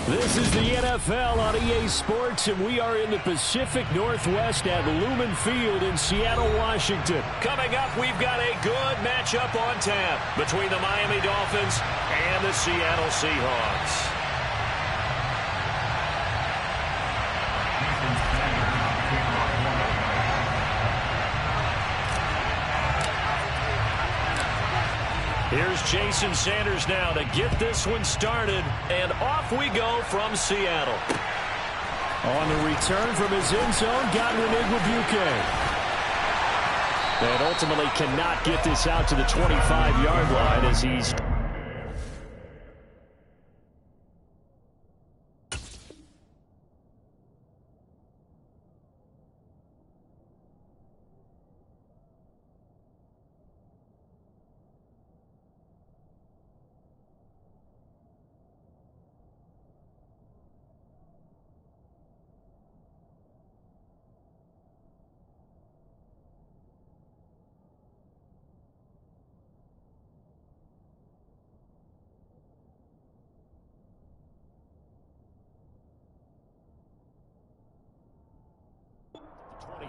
This is the NFL on EA Sports, and we are in the Pacific Northwest at Lumen Field in Seattle, Washington. Coming up, we've got a good matchup on tap between the Miami Dolphins and the Seattle Seahawks. Here's Jason Sanders now to get this one started, and off we go from Seattle. On the return from his end zone, Godwin Igwebuike. And ultimately cannot get this out to the 25-yard line as he's...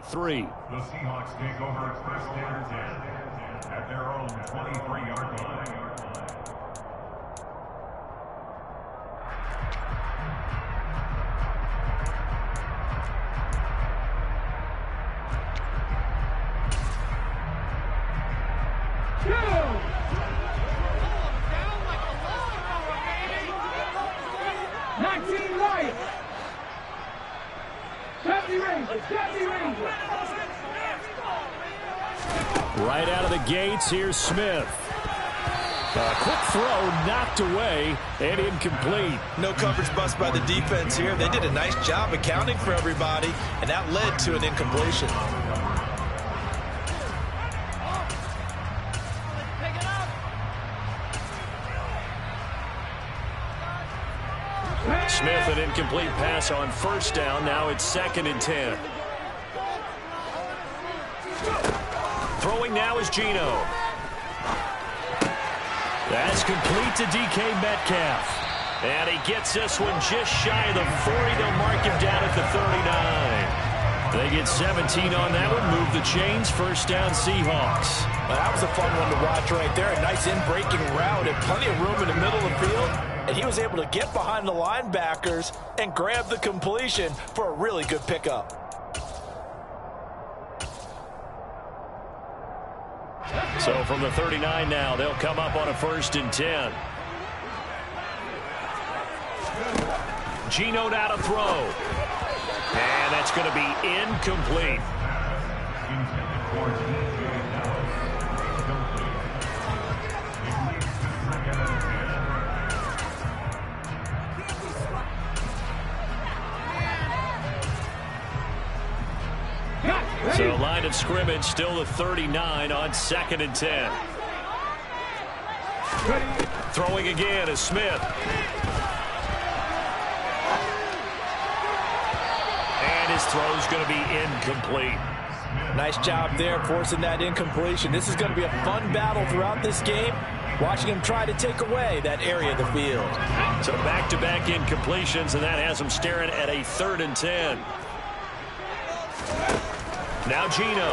Three. The Seahawks take over first and 10 at their own 23-yard line. Right out of the gates, here's Smith. A quick throw knocked away and incomplete. No coverage bust by the defense here. They did a nice job accounting for everybody, and that led to an incompletion. Smith, an incomplete pass on first down. Now it's 2nd and 10. Throwing now is Geno. That's complete to DK Metcalf. And he gets this one just shy of the 40. They'll mark him down at the 39. They get 17 on that one. Move the chains. First down, Seahawks. Well, that was a fun one to watch right there. A nice in-breaking route and plenty of room in the middle of the field. And he was able to get behind the linebackers and grab the completion for a really good pickup. So from the 39 now, they'll come up on a 1st and 10. Geno now to throw. And that's going to be incomplete. So line of scrimmage still the 39 on 2nd and 10. Throwing again is Smith. And his throw's going to be incomplete. Nice job there forcing that incompletion. This is going to be a fun battle throughout this game. Watching him try to take away that area of the field. So back-to-back incompletions, and that has him staring at a 3rd and 10. Now Geno.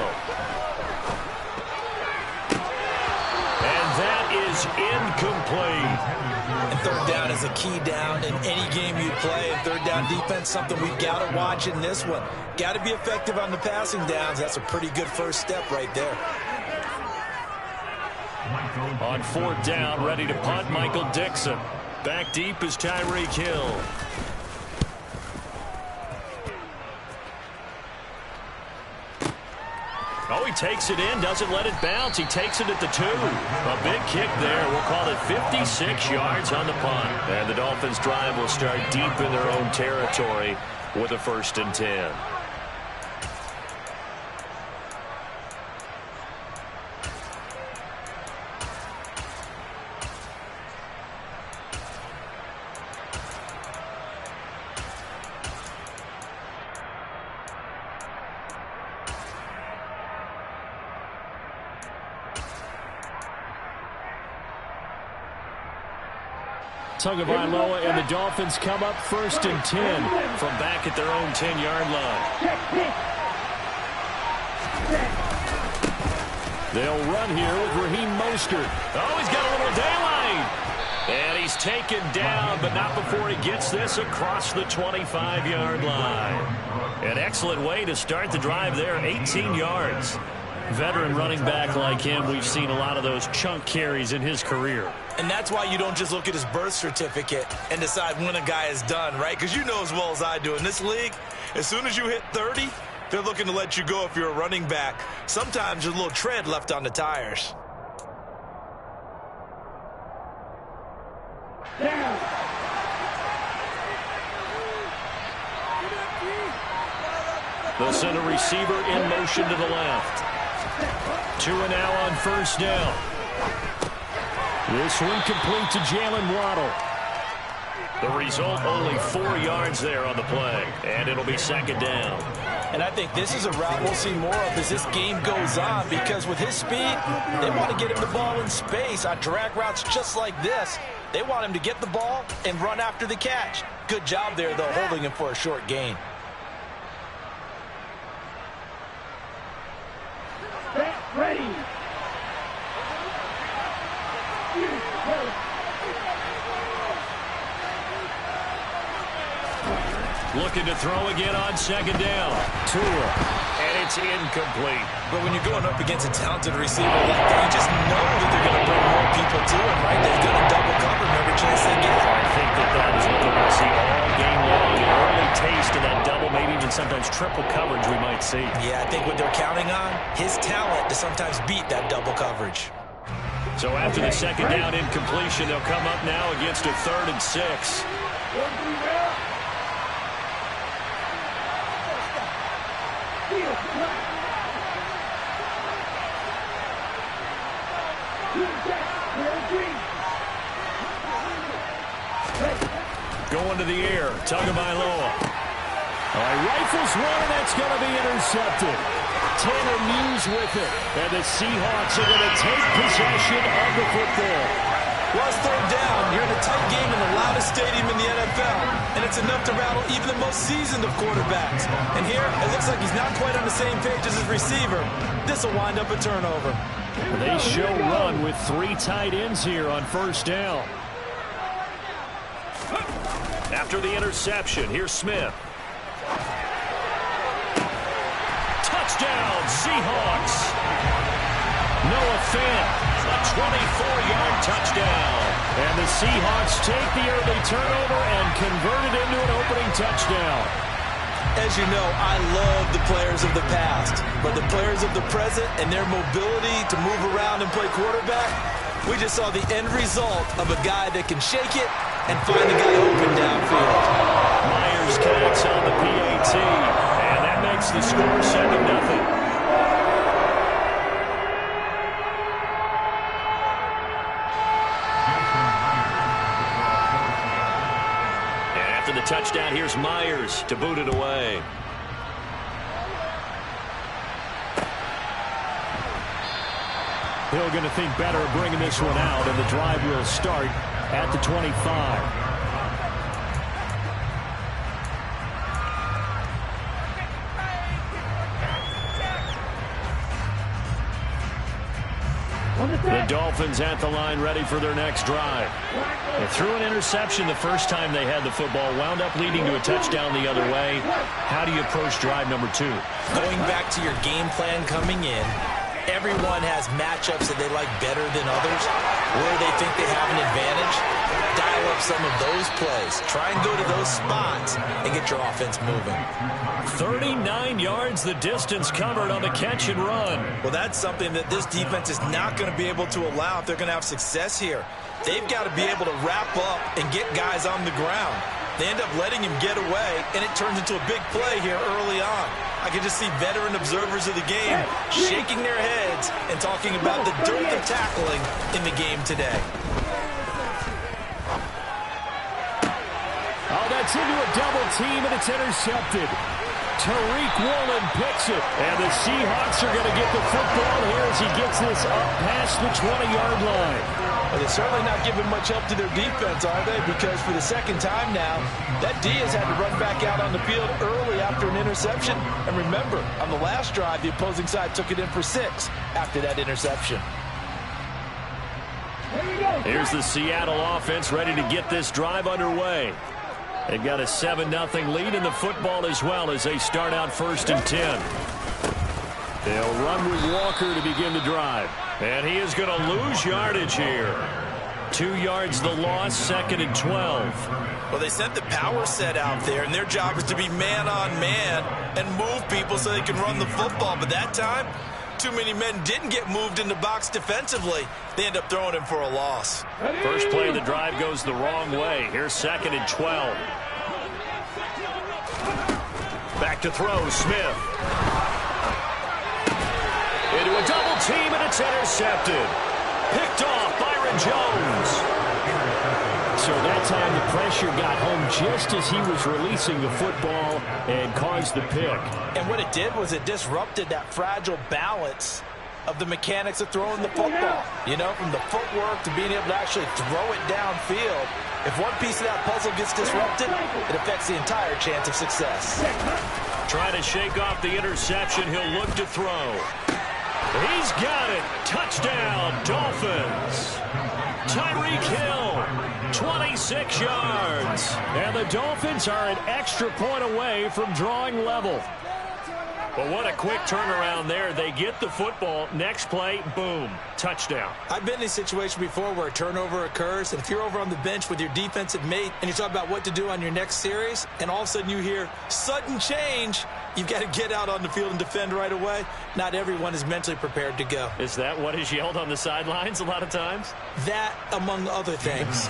And that is incomplete. And 3rd down is a key down in any game you play. And 3rd down defense, something we've got to watch in this one. Got to be effective on the passing downs. That's a pretty good first step right there. On 4th down, ready to punt, Michael Dixon. Back deep is Tyreek Hill. Oh, he takes it in, doesn't let it bounce. He takes it at the 2. A big kick there. We'll call it 56 yards on the punt. And the Dolphins' drive will start deep in their own territory with a 1st and 10. Tagovailoa and the Dolphins come up 1st and 10 from back at their own 10-yard line. They'll run here with Raheem Mostert. Oh, he's got a little daylight. And he's taken down, but not before he gets this across the 25-yard line. An excellent way to start the drive there, 18 yards. Veteran running back like him, we've seen a lot of those chunk carries in his career. And that's why you don't just look at his birth certificate and decide when a guy is done, right? Because you know as well as I do, in this league, as soon as you hit 30, they're looking to let you go if you're a running back. Sometimes there's a little tread left on the tires. They'll send a receiver in motion to the left. 2 now on 1st down. This one complete to Jalen Waddle. The result, only 4 yards there on the play, and it'll be 2nd down. And I think this is a route we'll see more of as this game goes on, because with his speed, they want to get him the ball in space on drag routes just like this. They want him to get the ball and run after the catch. Good job there, though, holding him for a short gain. Ready. Looking to throw again on 2nd down. Tua. And it's incomplete. But when you're going up against a talented receiver like that, you just know that they're going to bring more people to him, right? They've got to double cover him every chance they get. I think that is what they're going to see all game long. An early taste of that double, maybe even sometimes triple coverage we might see. Yeah, I think what they're counting on, his talent to sometimes beat that double coverage. So after the 2nd down incompletion, they'll come up now against a 3rd and 6. Going to the air, Tagovailoa. Rifles one, and that's going to be intercepted. Taylor Muse with it, and the Seahawks are going to take possession of the football. Well, it's 3rd down. You're in a tight game in the loudest stadium in the NFL, and it's enough to rattle even the most seasoned of quarterbacks. And here, it looks like he's not quite on the same page as his receiver. This will wind up a turnover. They show run with 3 tight ends here on 1st down. After the interception, here's Smith. Touchdown, Seahawks. Noah Fant, a 24-yard touchdown. And the Seahawks take the early turnover and convert it into an opening touchdown. As you know, I love the players of the past, but the players of the present and their mobility to move around and play quarterback, we just saw the end result of a guy that can shake it and find the guy open downfield. Myers connects on the PAT, and that makes the score 7-0. The touchdown, here's Myers to boot it away. Hill going to think better of bringing this one out, and the drive will start at the 25. The Dolphins at the line, ready for their next drive. They threw an interception the first time they had the football, wound up leading to a touchdown the other way. How do you approach drive number 2? Going back to your game plan coming in, everyone has matchups that they like better than others, where they think they have an advantage. Dial up some of those plays. Try and go to those spots and get your offense moving. 39 yards the distance covered on the catch and run. Well, that's something that this defense is not going to be able to allow if they're going to have success here. They've got to be able to wrap up and get guys on the ground. They end up letting him get away, and it turns into a big play here early on. I can just see veteran observers of the game shaking their heads and talking about the dearth of tackling in the game today. Oh, that's into a double team, and it's intercepted. Tariq Woolen picks it. And the Seahawks are going to get the football here as he gets this up past the 20-yard line. Well, they're certainly not giving much help to their defense, are they? Because for the second time now, that D has had to run back out on the field early after an interception. And remember, on the last drive, the opposing side took it in for 6 after that interception. Here's the Seattle offense ready to get this drive underway. They've got a 7-0 lead in the football as well as they start out 1st and 10. They'll run with Walker to begin the drive. And he is going to lose yardage here. 2 yards the loss, 2nd and 12. Well, they sent the power set out there, and their job is to be man-on-man and move people so they can run the football. But that time, too many men didn't get moved in the box defensively. They end up throwing him for a loss. First play of the drive goes the wrong way. Here's 2nd and 12. Back to throw, Smith. Into a double team, and it's intercepted. Picked off, Byron Jones. So that time the pressure got home just as he was releasing the football and caused the pick. And what it did was it disrupted that fragile balance of the mechanics of throwing the football. You know, from the footwork to being able to actually throw it downfield. If one piece of that puzzle gets disrupted, it affects the entire chance of success. Trying to shake off the interception, he'll look to throw. He's got it. Touchdown, Dolphins. Tyreek Hill, 26 yards. And the Dolphins are an extra point away from drawing level. But what a quick turnaround there. They get the football. Next play, boom, touchdown. I've been in a situation before where a turnover occurs, and if you're over on the bench with your defensive mate and you're talking about what to do on your next series, and all of a sudden you hear sudden change, you've got to get out on the field and defend right away. Not everyone is mentally prepared to go. Is that what is yelled on the sidelines a lot of times? That, among other things.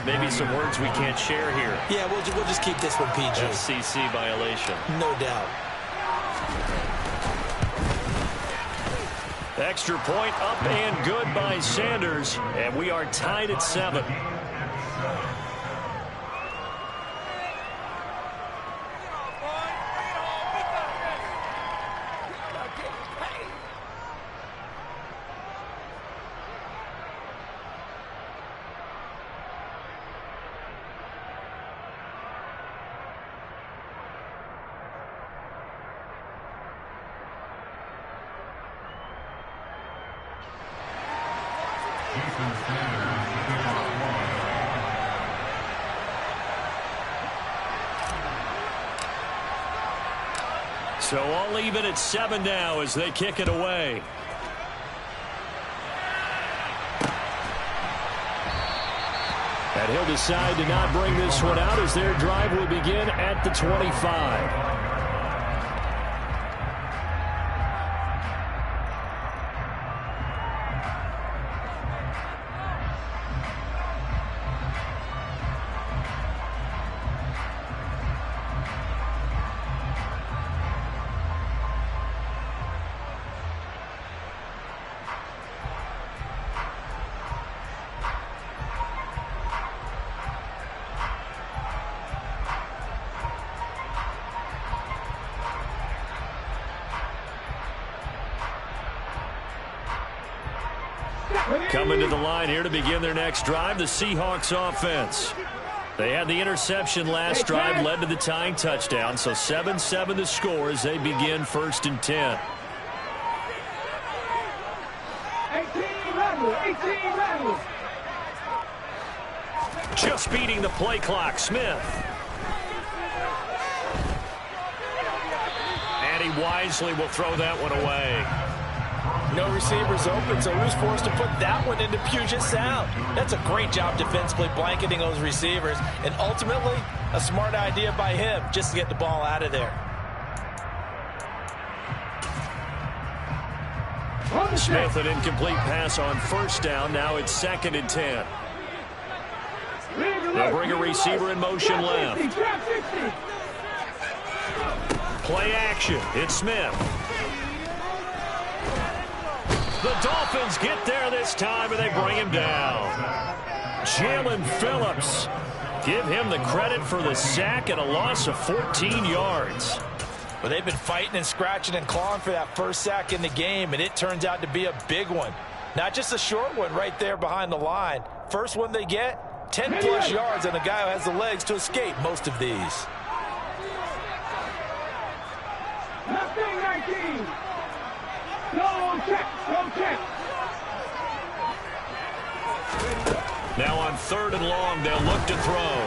Maybe some words we can't share here. Yeah, we'll just keep this one PG. FCC violation. No doubt. Extra point up and good by Sanders, and we are tied at 7. So all even at 7 now as they kick it away. And he'll decide to not bring this one out as their drive will begin at the 25. Coming to the line here to begin their next drive, the Seahawks offense. They had the interception last drive, led to the tying touchdown, so 7-7 the score as they begin 1st and 10. 18 Just beating the play clock, Smith. And he wisely will throw that one away. No receivers open, so who's forced to put that one into Puget Sound? That's a great job defensively blanketing those receivers, and ultimately a smart idea by him just to get the ball out of there. Smith, an incomplete pass on 1st down. Now it's 2nd and 10. They'll bring a receiver in motion left. Play action. It's Smith. The Dolphins get there this time, and they bring him down. Jalen Phillips. Give him the credit for the sack and a loss of 14 yards. Well, they've been fighting and scratching and clawing for that first sack in the game, and it turns out to be a big one. Not just a short one right there behind the line. First one they get, 10-plus yards on a guy who has the legs to escape most of these. Nothing 19. Go check. Go check. Now on 3rd and long, they'll look to throw.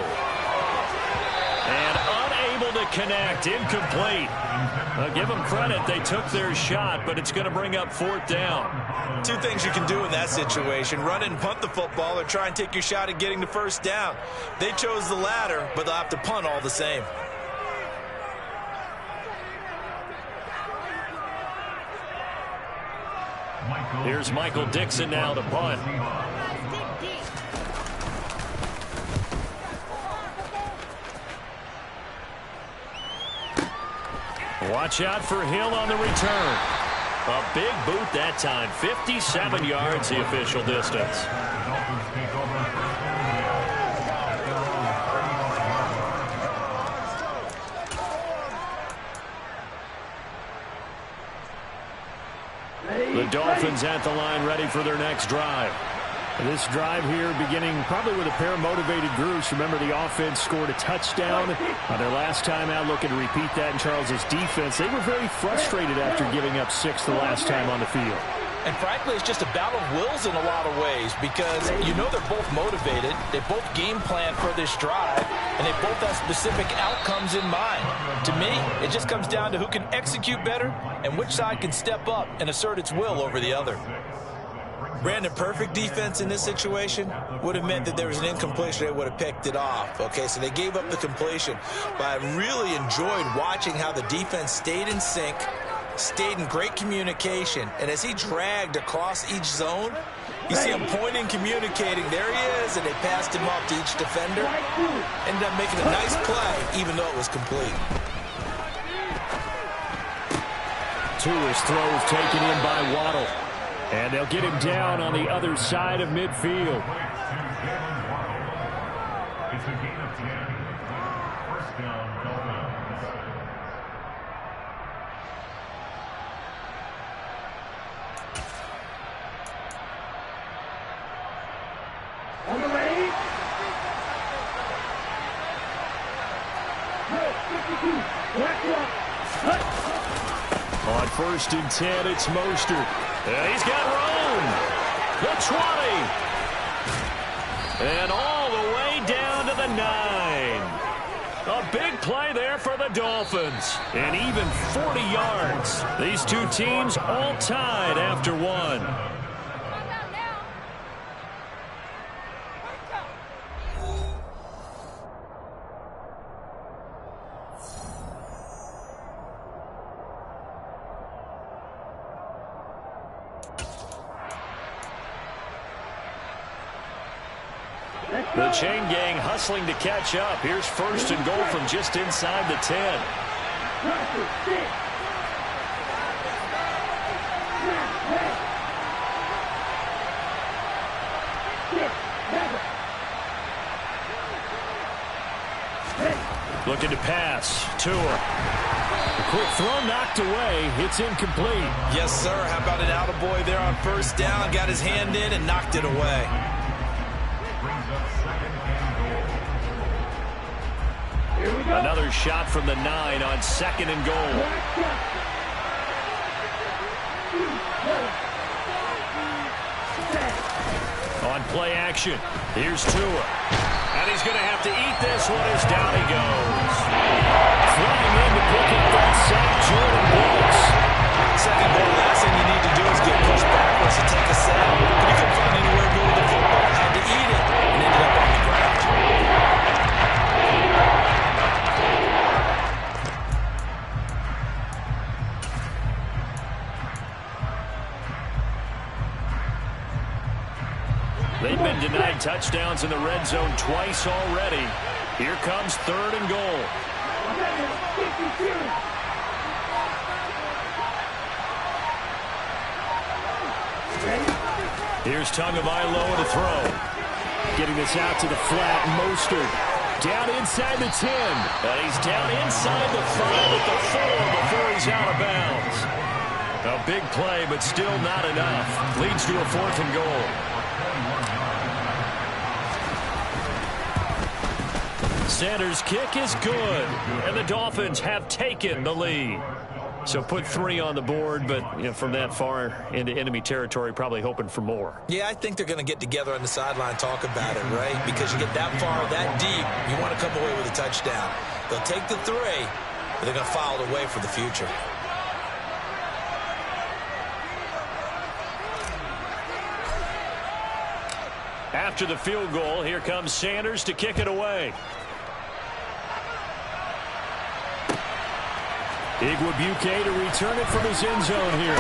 And unable to connect, incomplete. Give them credit, they took their shot, but it's going to bring up 4th down. Two things you can do in that situation: run it and punt the football, or try and take your shot at getting the first down. They chose the latter, but they'll have to punt all the same. Here's Michael Dixon now to punt. Watch out for Hill on the return. A big boot that time. 57 yards the official distance. The Dolphins at the line, ready for their next drive. This drive here beginning probably with a pair of motivated groups. Remember, the offense scored a touchdown on their last time out, looking to repeat that in Charles's defense. They were very frustrated after giving up 6 the last time on the field. And frankly, it's just a battle of wills in a lot of ways, because you know they're both motivated, they both game plan for this drive, and they both have specific outcomes in mind. To me, it just comes down to who can execute better and which side can step up and assert its will over the other. Brandon, perfect defense in this situation would have meant that there was an incompletion. They would have picked it off. Okay, so they gave up the completion. But I really enjoyed watching how the defense stayed in sync, stayed in great communication, and as he dragged across each zone, you see him pointing, communicating. There he is, and they passed him off to each defender. Ended up making a nice play, even though it was complete. Tua's throws taken in by Waddle. And they'll get him down on the other side of midfield. It's a gain of 10. First down, Dolphins. On the ready. On 1st and 10, it's Mostert. He's got room. The 20. And all the way down to the 9. A big play there for the Dolphins. And even 40 yards. These two teams all tied after one. The chain gang hustling to catch up. Here's 1st and goal from just inside the 10. Looking to pass. Tua. A quick throw knocked away. It's incomplete. Yes, sir. How about an attaboy there on 1st down? Got his hand in and knocked it away. Another shot from the 9 on 2nd and goal. On play action, here's Tua. And he's going to have to eat this one as down he goes. Flying in to pick up that sack, Jordan Brooks. Second goal, last thing you need to do is get pushed backwards to take a sack. But he couldn't find anywhere to go with the football. Had to eat it and ended up on the ground. They've been denied touchdowns in the red zone twice already. Here comes 3rd and goal. Here's Tagovailoa to throw. Getting this out to the flat, Mostert. Down inside the 10. And he's down inside the 5 at the 4 before he's out of bounds. A big play, but still not enough. Leads to a 4th and goal. Sanders' kick is good. And the Dolphins have taken the lead. So put 3 on the board, but from that far into enemy territory, probably hoping for more. Yeah, I think they're going to get together on the sideline and talk about it, right? Because you get that far, that deep, you want to come away with a touchdown. They'll take the 3, but they're going to file it away for the future. After the field goal, here comes Sanders to kick it away. Igwebuike to return it from his end zone here.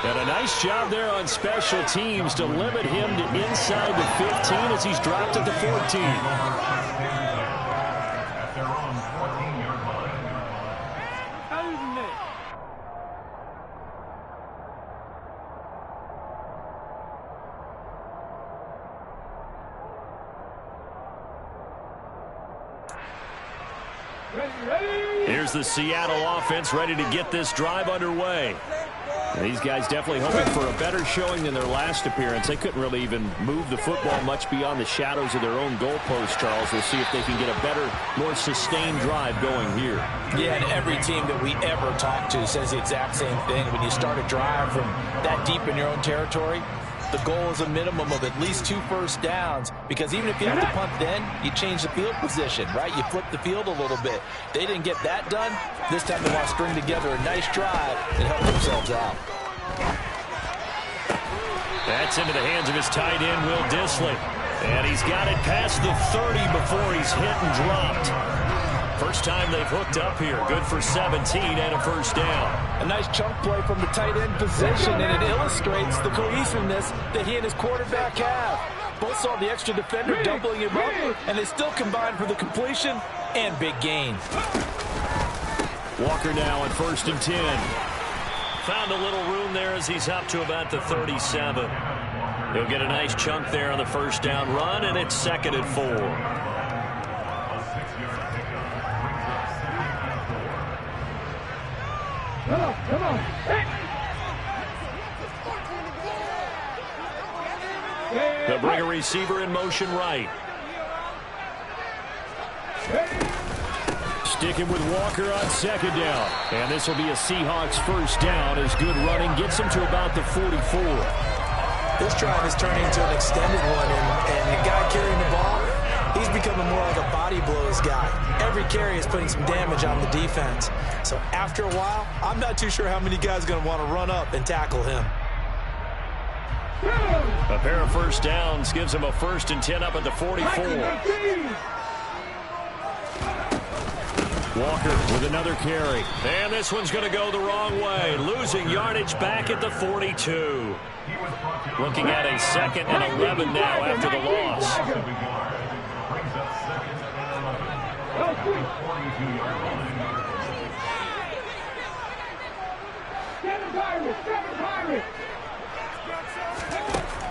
And a nice job there on special teams to limit him to inside the 15 as he's dropped at the 14. At their own 14-yard line. Here's the Seattle offense ready to get this drive underway. And these guys definitely hoping for a better showing than their last appearance. They couldn't really even move the football much beyond the shadows of their own goalpost, Charles. We'll see if they can get a better, more sustained drive going here. Yeah, and every team that we ever talk to says the exact same thing. When you start a drive from that deep in your own territory, the goal is a minimum of at least 2 first downs, because even if you have to punt then, you change the field position, right? You flip the field a little bit. They didn't get that done. This time they want to string together a nice drive and help themselves out. That's into the hands of his tight end, Will Dissly. And he's got it past the 30 before he's hit and dropped. First time they've hooked up here. Good for 17 and a first down. A nice chunk play from the tight end position, and it illustrates the cohesiveness that he and his quarterback have. Both saw the extra defender doubling him up, and they still combined for the completion and big gain. Walker now on 1st and 10. Found a little room there as he's up to about the 37. He'll get a nice chunk there on the first down run, and it's 2nd and 4. Come on. They'll bring a receiver in motion right. Sticking with Walker on 2nd down. And this will be a Seahawks first down as good running gets him to about the 44. This drive has turned into an extended one, and the guy carrying the ball, he's becoming more like a body blows guy. Every carry is putting some damage on the defense. So after a while, I'm not too sure how many guys are going to want to run up and tackle him. A pair of first downs gives him a 1st and 10 up at the 44. Walker with another carry. And this one's going to go the wrong way. Losing yardage back at the 42. Looking at a 2nd and 11 now after the loss. Brings up 2nd and 11. 42-yard line.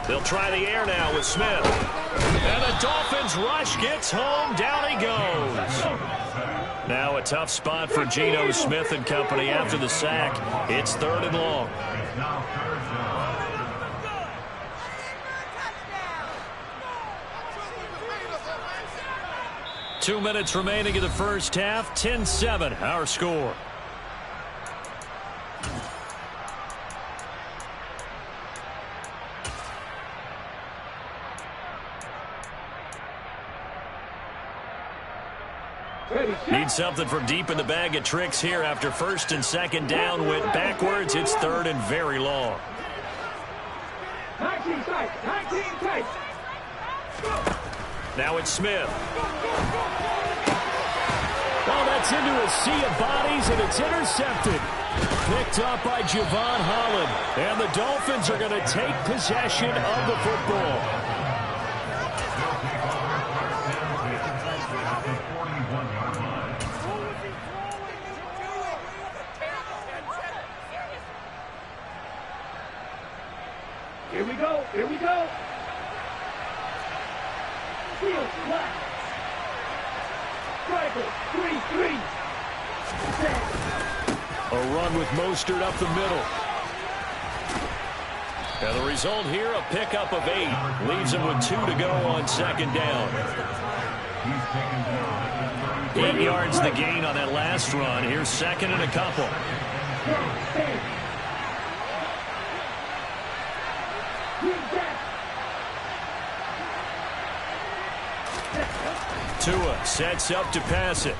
They'll try the air now with Smith. And the Dolphins rush gets home. Down he goes. Now a tough spot for Geno Smith and company after the sack. It's 3rd and long. It's now 3rd down. 2 minutes remaining in the first half. 10-7, our score. Need something from deep in the bag of tricks here after 1st and 2nd down. Went backwards. It's 3rd and very long. 19 tight. 19 tight. Now it's Smith. Oh, that's into a sea of bodies, and it's intercepted. Picked up by Javon Holland. And the Dolphins are going to take possession of the football. Here we go. Here we go. Field left. Striker, 3-3. A run with Mostert up the middle. And the result here, a pickup of 8. Leaves him with 2 to go on second down. 8 yards the gain on that last run. Here's second and a couple. Tua sets up to pass it.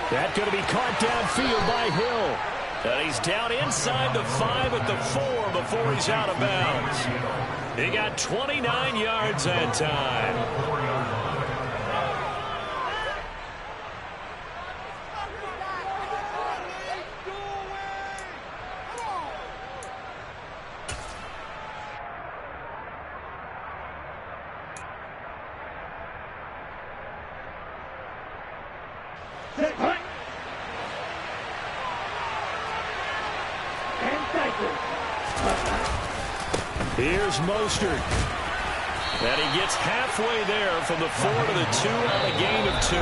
That's going to be caught downfield by Hill. And he's down inside the 5 at the 4 before he's out of bounds. He got 29 yards that time. Here's Mostert. And he gets halfway there from the 4 to the 2 on a gain of 2.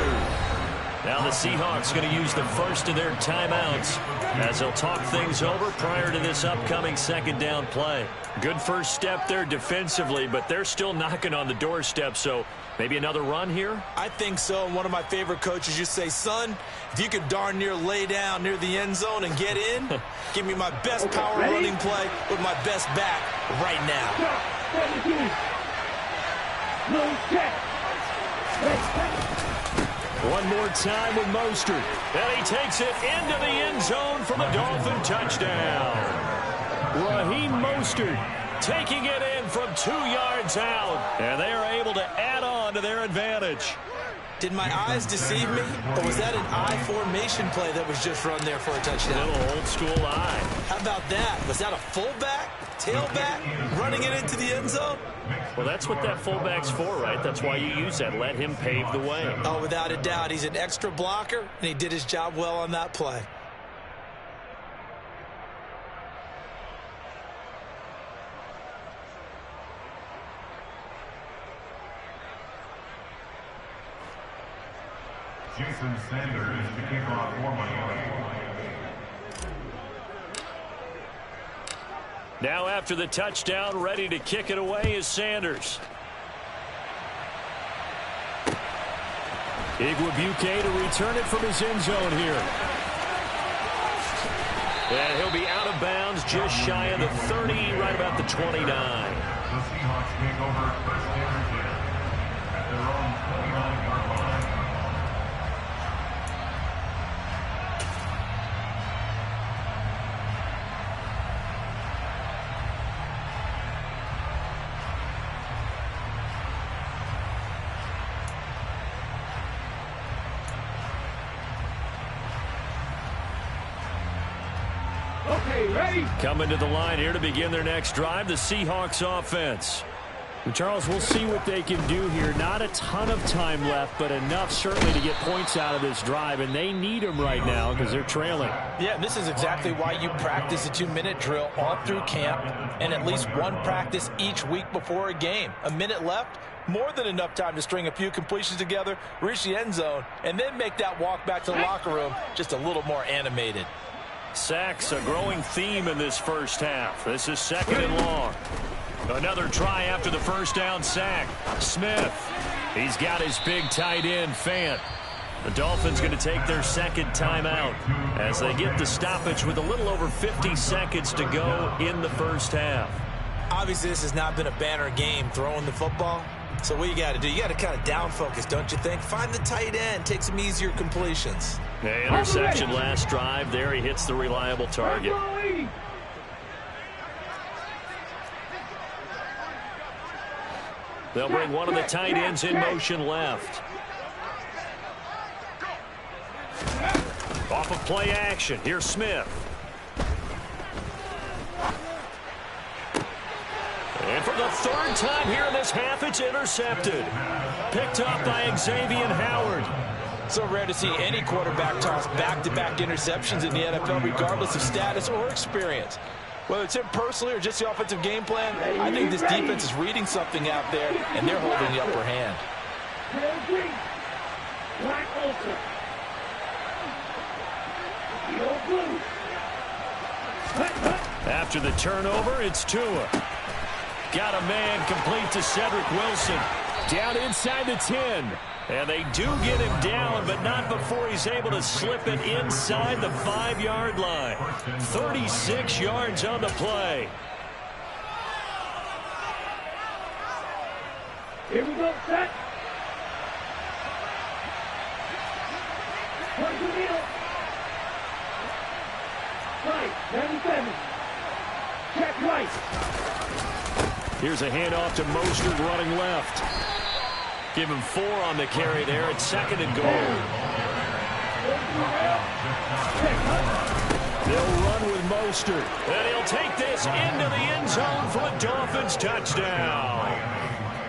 Now the Seahawks going to use the first of their timeouts as they'll talk things over prior to this upcoming second down play. Good first step there defensively, but they're still knocking on the doorstep, so maybe another run here? I think so. And one of my favorite coaches used to say, son, if you could darn near lay down near the end zone and get in, give me my best power running play with my best back right now. One more time with Mostert. And he takes it into the end zone for the Dolphin touchdown. Raheem Mostert taking it in from 2 yards out. And they are able to add on to their advantage. Did my eyes deceive me? Or was that an I formation play that was just run there for a touchdown? A little old school eye. How about that? Was that a fullback, tailback, running it into the end zone? Well, that's what that fullback's for, right? That's why you use that. Let him pave the way. Oh, without a doubt. He's an extra blocker, and he did his job well on that play. Jason Sanders to kick off for Miami. Now after the touchdown, ready to kick it away is Sanders. Igwebuike to return it from his end zone here. And he'll be out of bounds just shy of the 30, right about the 29. The Seahawks take over first down 10 at their own 29-yard line. Coming to the line here to begin their next drive, the Seahawks offense. And Charles, we'll see what they can do here. Not a ton of time left, but enough certainly to get points out of this drive, and they need them right now because they're trailing. Yeah, this is exactly why you practice a 2-minute drill all through camp and at least one practice each week before a game. A minute left, more than enough time to string a few completions together, reach the end zone, and then make that walk back to the locker room just a little more animated. Sacks, a growing theme in this first half. This is second and long. Another try after the first down sack. Smith, he's got his big tight end, Fant. The Dolphins going to take their second timeout as they get the stoppage with a little over 50 seconds to go in the first half. Obviously, this has not been a banner game throwing the football. So what you got to do, you got to kind of down focus, don't you think? Find the tight end, take some easier completions. The interception last drive. There he hits the reliable target. They'll bring one of the tight ends in motion left. Off of play action. Here's Smith. And for the third time here in this half, it's intercepted. Picked up by Xavier Howard. So rare to see any quarterback toss back-to-back interceptions in the NFL, regardless of status or experience. Whether it's him personally or just the offensive game plan, I think this defense is reading something out there, and they're holding the upper hand. After the turnover, it's Tua. Got a man complete to Cedric Wilson. Down inside the 10. And they do get him down, but not before he's able to slip it inside the 5-yard line. 36 yards on the play. Here we go, set. Towards the middle. Right, 97. Check right. Here's a handoff to Mostert running left. Give him 4 on the carry there. It's 2nd and goal. They'll run with Mostert. And he'll take this into the end zone for a Dolphins touchdown.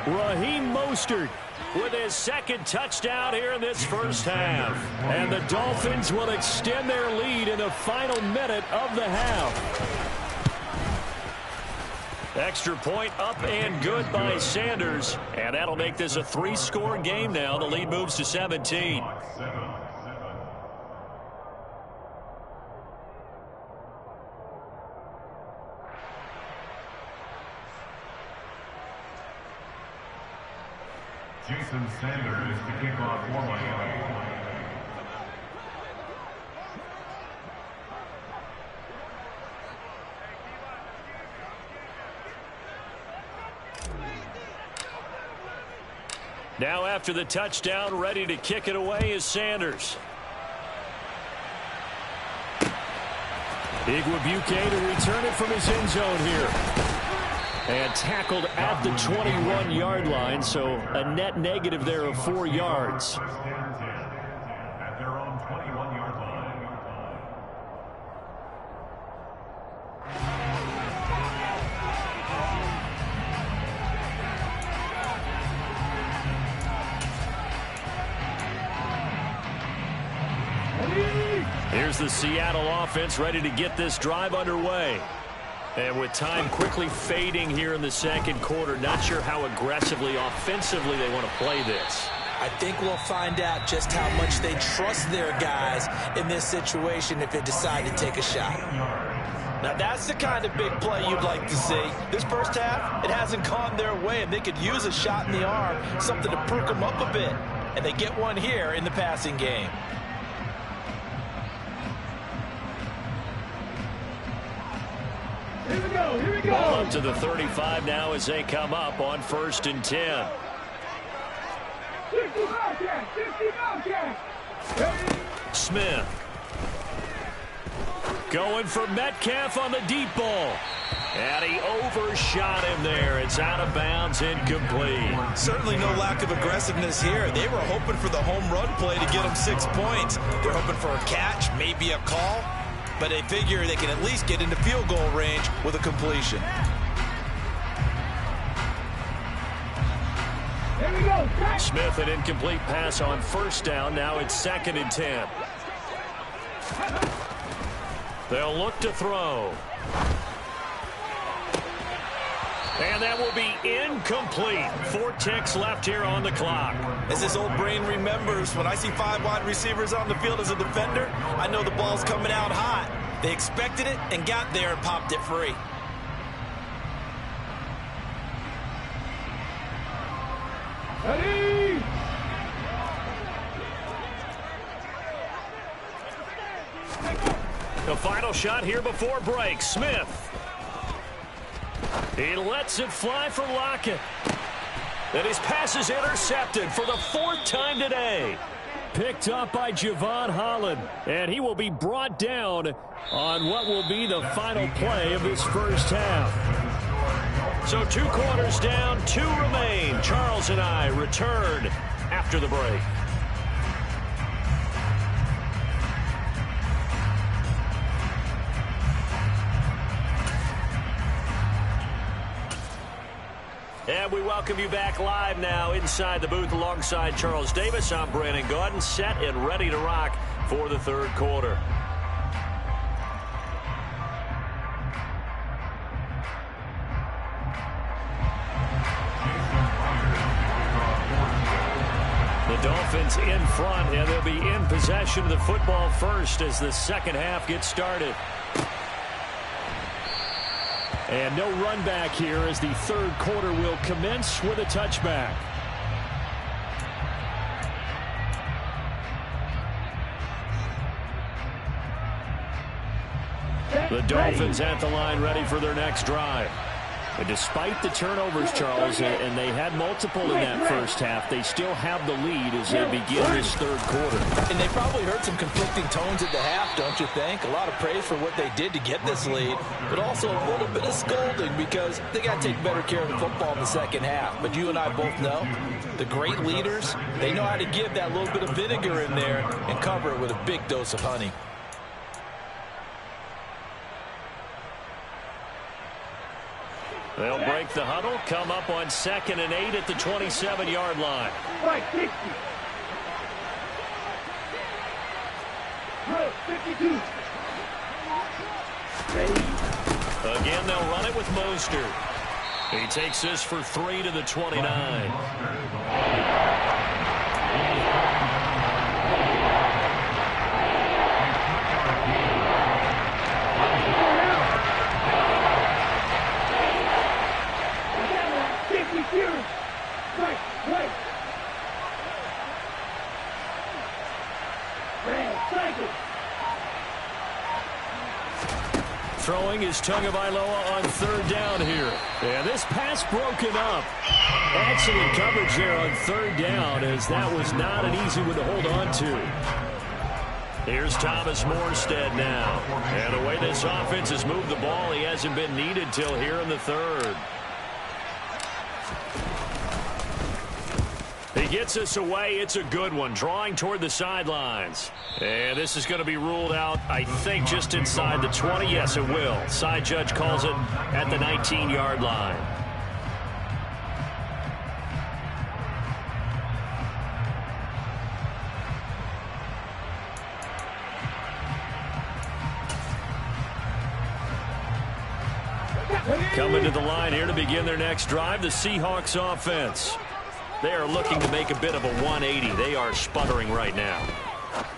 Raheem Mostert with his 2nd touchdown here in this first half. And the Dolphins will extend their lead in the final minute of the half. Extra point up and good by Sanders. And that'll make this a 3-score game now. The lead moves to 17. Jason Sanders to kick off for Miami. Now after the touchdown, ready to kick it away is Sanders. Igwebuike to return it from his end zone here. And tackled at the 21-yard line, so a net negative there of 4 yards. At their own 21-yard line. Here's the Seattle offense ready to get this drive underway. And with time quickly fading here in the second quarter, not sure how aggressively, offensively they want to play this. I think we'll find out just how much they trust their guys in this situation if they decide to take a shot. Now, that's the kind of big play you'd like to see. This first half, it hasn't gone their way, and they could use a shot in the arm, something to perk them up a bit. And they get one here in the passing game. Here we go, here we go. Ball up to the 35 now as they come up on 1st and 10. 50 Bobcat. Smith. Going for Metcalf on the deep ball. And he overshot him there. It's out of bounds, incomplete. Certainly no lack of aggressiveness here. They were hoping for the home run play to get them 6 points. They're hoping for a catch, maybe a call. But they figure they can at least get into field goal range with a completion. Here we go. Smith, an incomplete pass on 1st down. Now it's 2nd and 10. They'll look to throw. And that will be incomplete. 4 ticks left here on the clock. As this old brain remembers, when I see 5 wide receivers on the field as a defender, I know the ball's coming out hot. They expected it and got there and popped it free. Ready. The final shot here before break. Smith. He lets it fly for Lockett. And his pass is intercepted for the 4th time today. Picked up by Javon Holland. And he will be brought down on what will be the final play of this first half. So 2 quarters down, 2 remain. Charles and I return after the break. And we welcome you back live now inside the booth alongside Charles Davis. I'm Brandon Gaudin, set and ready to rock for the 3rd quarter. Dolphins in front, and they'll be in possession of the football first as the second half gets started. And no run back here as the third quarter will commence with a touchback. The Dolphins at the line ready for their next drive. And despite the turnovers, Charles, and they had multiple in that first half, they still have the lead as they begin this third quarter. And they probably heard some conflicting tones at the half, don't you think? A lot of praise for what they did to get this lead, but also a little bit of scolding because they got to take better care of the football in the second half. But you and I both know the great leaders, they know how to give that little bit of vinegar in there and cover it with a big dose of honey. They'll break the huddle, come up on 2nd and 8 at the 27-yard line. Right, 60. Right, 52. Ready. Again, they'll run it with Mostert. He takes this for 3 to the 29. Throwing is Tagovailoa on third down here. And this pass broken up. Excellent coverage there on third down as that was not an easy one to hold on to. Here's Thomas Morstead now. And the way this offense has moved the ball, he hasn't been needed till here in the third. He gets us away. It's a good one. Drawing toward the sidelines. And this is going to be ruled out, I think, just inside the 20. Yes, it will. Side judge calls it at the 19-yard line. Coming to the line here to begin their next drive, the Seahawks offense. They are looking to make a bit of a 180. They are sputtering right now.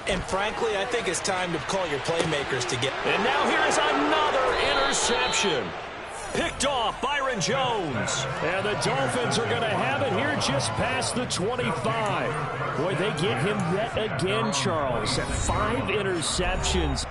And frankly, I think it's time to call your playmakers to get. And now here is another interception. Picked off Byron Jones. And the Dolphins are going to have it here just past the 25. Boy, they get him yet again, Charles. 5 interceptions.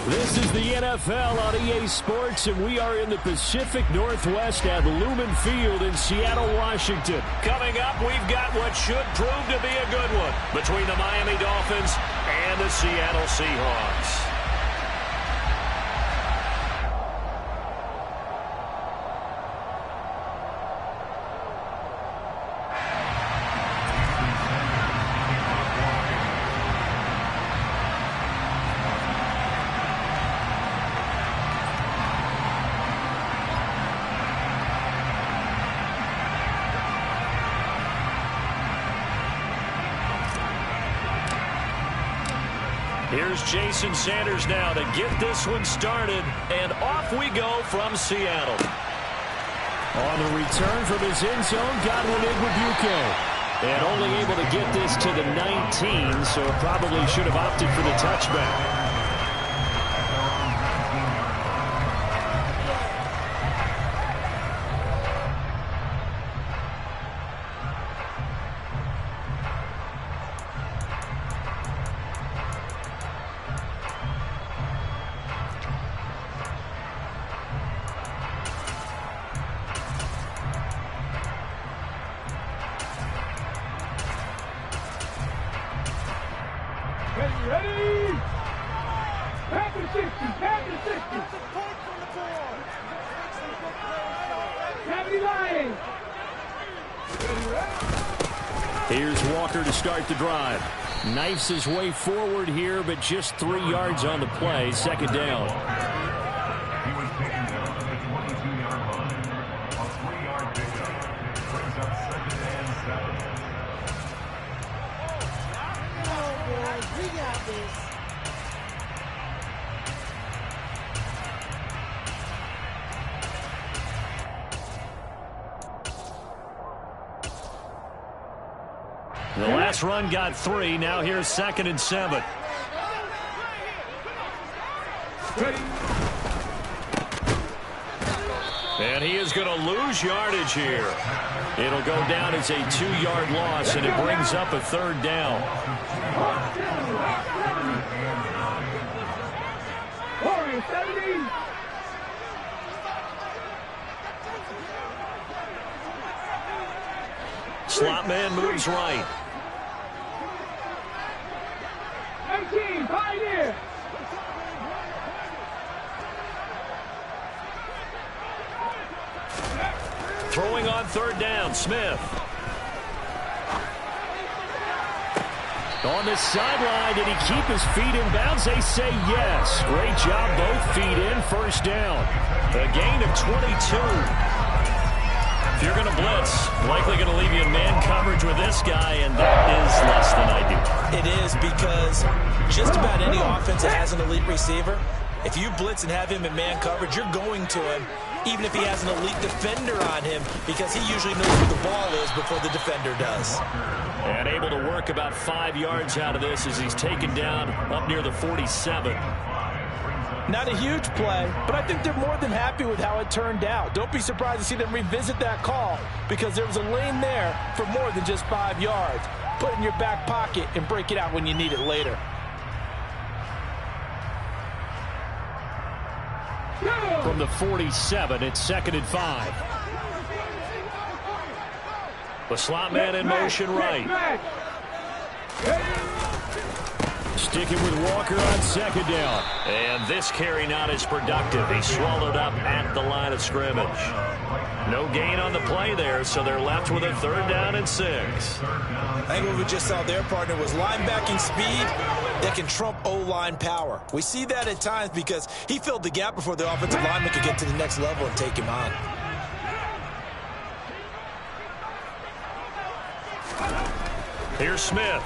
This is the NFL on EA Sports, and we are in the Pacific Northwest at Lumen Field in Seattle, Washington. Coming up, we've got what should prove to be a good one between the Miami Dolphins and the Seattle Seahawks. Here's Jason Sanders now to get this one started, and off we go from Seattle. On the return from his end zone, Godwin Igwebuike. And only able to get this to the 19, so probably should have opted for the touchback. Ready? Back to 60. Back to 60. Cavity line. Here's Walker to start the drive. Knifes his way forward here, but just 3 yards on the play. Second down. He was taken down at the 22-yard line. A 3-yard pickup brings up 2nd and 7. We got this. The last run got 3. Now here's 2nd and 7. And he is going to lose yardage here. It'll go down as a 2-yard loss, and it brings up a 3rd down. Slot man moves right. 18, Pioneer. Throwing on 3rd down, Smith. On the sideline, did he keep his feet in bounds? They say yes. Great job, both feet in, 1st down. A gain of 22. If you're going to blitz, likely going to leave you in man coverage with this guy, and that is less than ideal. It is, because just about any offense that has an elite receiver, if you blitz and have him in man coverage, you're going to him, even if he has an elite defender on him, because he usually knows where the ball is before the defender does. And able to work about 5 yards out of this as he's taken down up near the 47. Not a huge play, but I think they're more than happy with how it turned out. Don't be surprised to see them revisit that call, because there was a lane there for more than just 5 yards. Put it in your back pocket and break it out when you need it later. From the 47, it's 2nd and 5. The slot man in motion right. Sticking with Walker on 2nd down. And this carry not as productive. He swallowed up at the line of scrimmage. No gain on the play there, so they're left with a 3rd down and 6. I think what we just saw their partner was linebacking speed that can trump O-line power. We see that at times because he filled the gap before the offensive lineman could get to the next level and take him on. Here's Smith.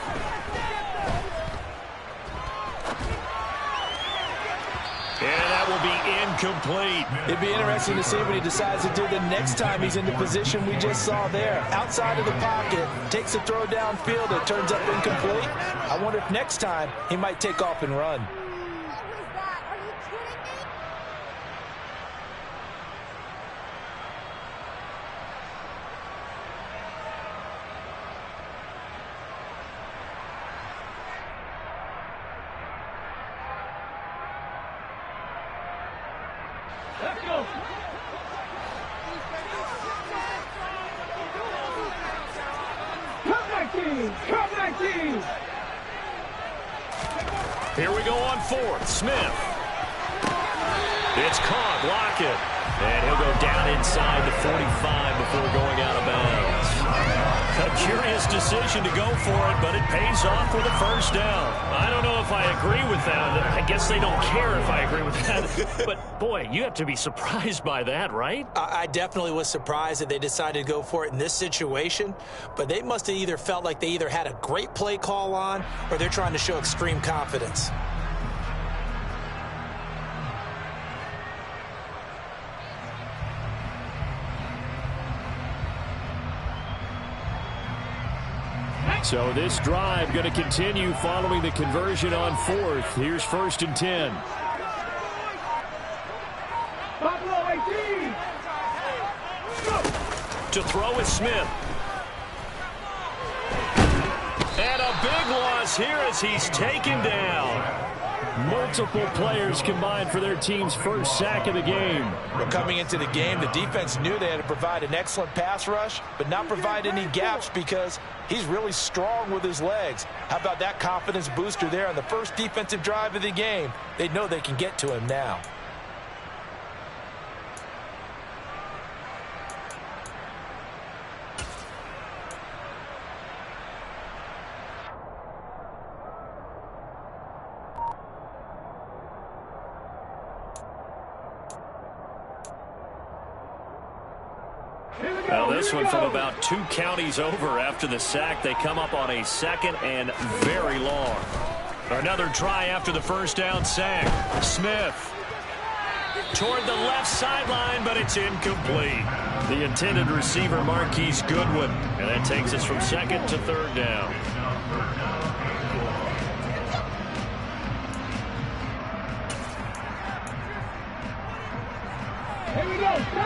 And that will be incomplete. It'd be interesting to see what he decides to do the next time he's in the position we just saw there. Outside of the pocket, takes a throw downfield, it turns up incomplete. I wonder if next time he might take off and run. Let's go. Come back, team. Come back, team. Here we go on fourth. Smith. It's caught. Block it. And he'll go down inside the 45 before going out of bounds. A curious decision to go for it, but it pays off with a first down. I don't know if I agree with that. I guess they don't care if I agree with that. But, boy, you have to be surprised by that, right? I definitely was surprised that they decided to go for it in this situation, but they must have either felt like they either had a great play call on or they're trying to show extreme confidence. So this drive going to continue following the conversion on fourth. Here's 1st and 10. Buffalo 18. To throw is Smith. And a big loss here as he's taken down. Multiple players combined for their team's first sack of the game. Well, coming into the game, the defense knew they had to provide an excellent pass rush, but not provide any gaps because he's really strong with his legs. How about that confidence booster there on the first defensive drive of the game? They know they can get to him now. Well, this one from about 2 counties over after the sack. They come up on a 2nd and very long. Another try after the first down sack. Smith toward the left sideline, but it's incomplete. The intended receiver, Marquise Goodwin. And that takes us from 2nd to 3rd down.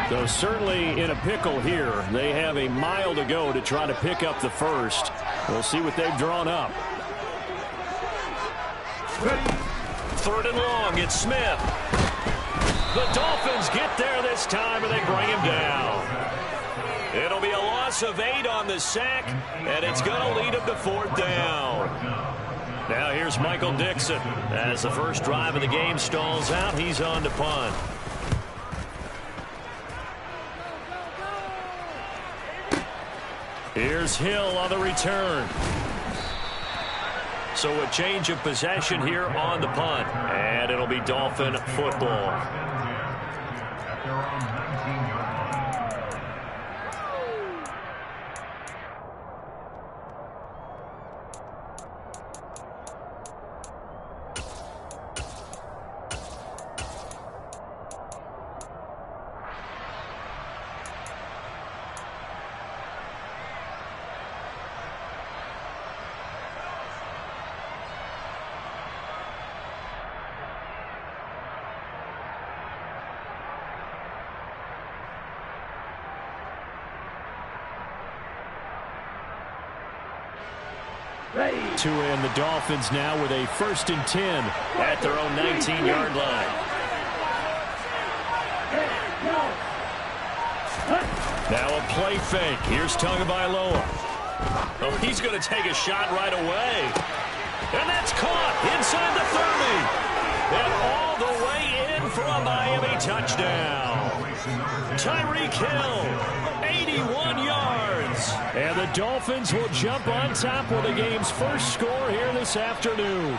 So certainly in a pickle here. They have a mile to go to try to pick up the first. We'll see what they've drawn up. 3rd and long. It's Smith. The Dolphins get there this time, and they bring him down. It'll be a loss of 8 on the sack, and it's going to lead him to 4th down. Now here's Michael Dixon. As the first drive of the game stalls out, he's on to punt. Here's Hill on the return. So a change of possession here on the punt. And it'll be Dolphin football. To end the Dolphins now with a 1st and 10 at their own 19-yard line. Now a play fake. Here's Tagovailoa. Oh, he's going to take a shot right away. And that's caught inside the 30. And all the way in for a Miami touchdown. Tyreek Hill, 81 yards. And the Dolphins will jump on top with the game's first score here this afternoon.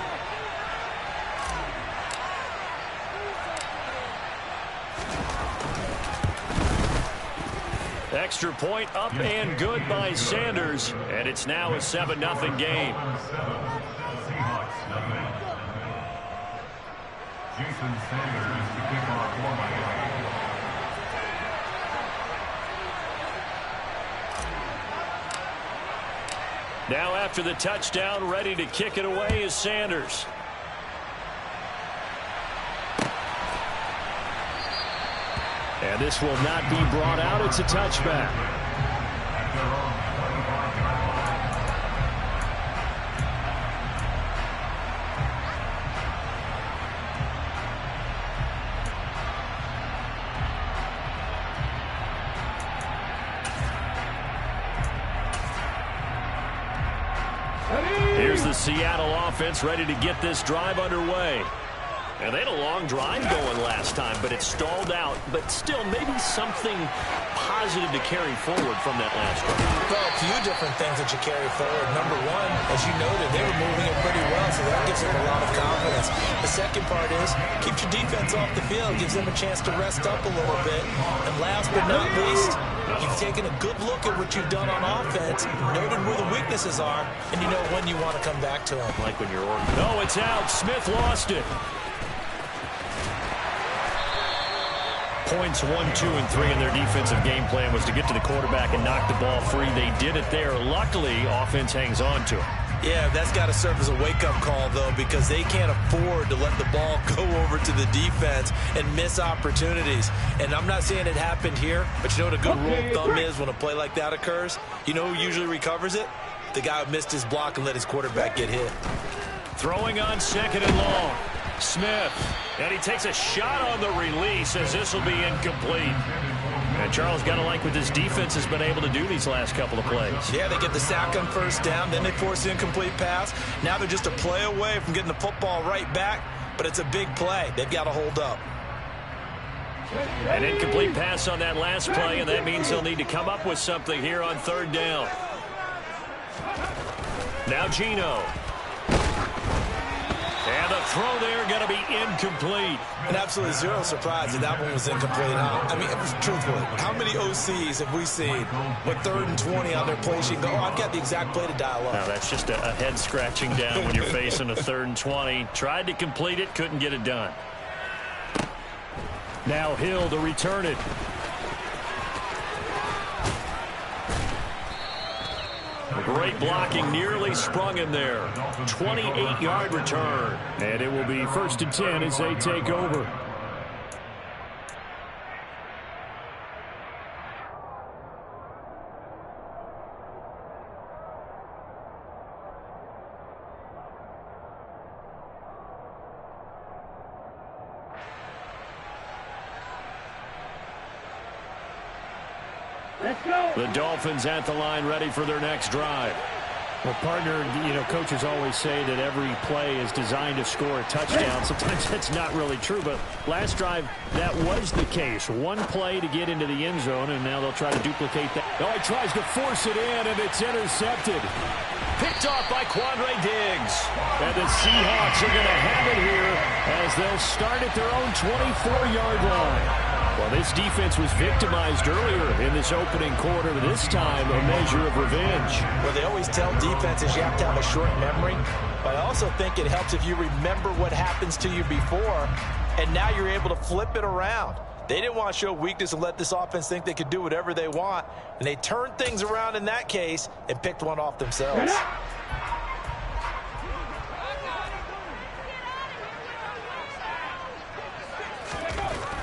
Extra point up and good by Sanders. And it's now a 7-0 game. Jason Sanders to kick off for Miami. Now after the touchdown, ready to kick it away is Sanders. And this will not be brought out. It's a touchback. Seattle offense ready to get this drive underway. And they had a long drive going last time, but it stalled out. But still, maybe something positive to carry forward from that last drive. Well, a few different things that you carry forward. Number one, as you noted, they were moving it pretty well, so that gives them a lot of confidence. The second part is, keeps your defense off the field, gives them a chance to rest up a little bit. And last but not least, you've taken a good look at what you've done on offense, noted where the weaknesses are, and you know when you want to come back to them. Like when you're ordering. No, it's out. Smith lost it. Points 1, 2, and 3 in their defensive game plan was to get to the quarterback and knock the ball free. They did it there. Luckily, offense hangs on to it. Yeah, that's got to serve as a wake-up call, though, because they can't afford to let the ball go over to the defense and miss opportunities. And I'm not saying it happened here, but you know what a good rule of thumb is when a play like that occurs? You know who usually recovers it? The guy who missed his block and let his quarterback get hit. Throwing on 2nd and long. Smith, and he takes a shot on the release as this will be incomplete. And Charles got to like what this defense has been able to do these last couple of plays. Yeah, they get the sack on 1st down, then they force the incomplete pass. Now they're just a play away from getting the football right back, but it's a big play. They've got to hold up. An incomplete pass on that last play, and that means they'll need to come up with something here on 3rd down. Now Geno. And the throw there going to be incomplete. And absolutely zero surprise that that one was incomplete. I mean, truthfully, how many OCs have we seen with 3rd and 20 on their play sheet? Go, oh, I've got the exact play to dial up. No, that's just a head scratching down when you're facing a 3rd and 20. Tried to complete it, couldn't get it done. Now Hill to return it. Great blocking, nearly sprung him there. 28-yard return. And it will be 1st and 10 as they take over. Let's go. The Dolphins at the line ready for their next drive. Well, partner, you know, coaches always say that every play is designed to score a touchdown. Sometimes that's not really true, but last drive, that was the case. One play to get into the end zone, and now they'll try to duplicate that. Oh, he tries to force it in, and it's intercepted. Picked off by Quandre Diggs. And the Seahawks are going to have it here as they'll start at their own 24-yard line. Well, this defense was victimized earlier in this opening quarter. This time, a measure of revenge. Well, they always tell defenses you have to have a short memory, but I also think it helps if you remember what happens to you before, and now you're able to flip it around. They didn't want to show weakness and let this offense think they could do whatever they want, and they turned things around in that case and picked one off themselves.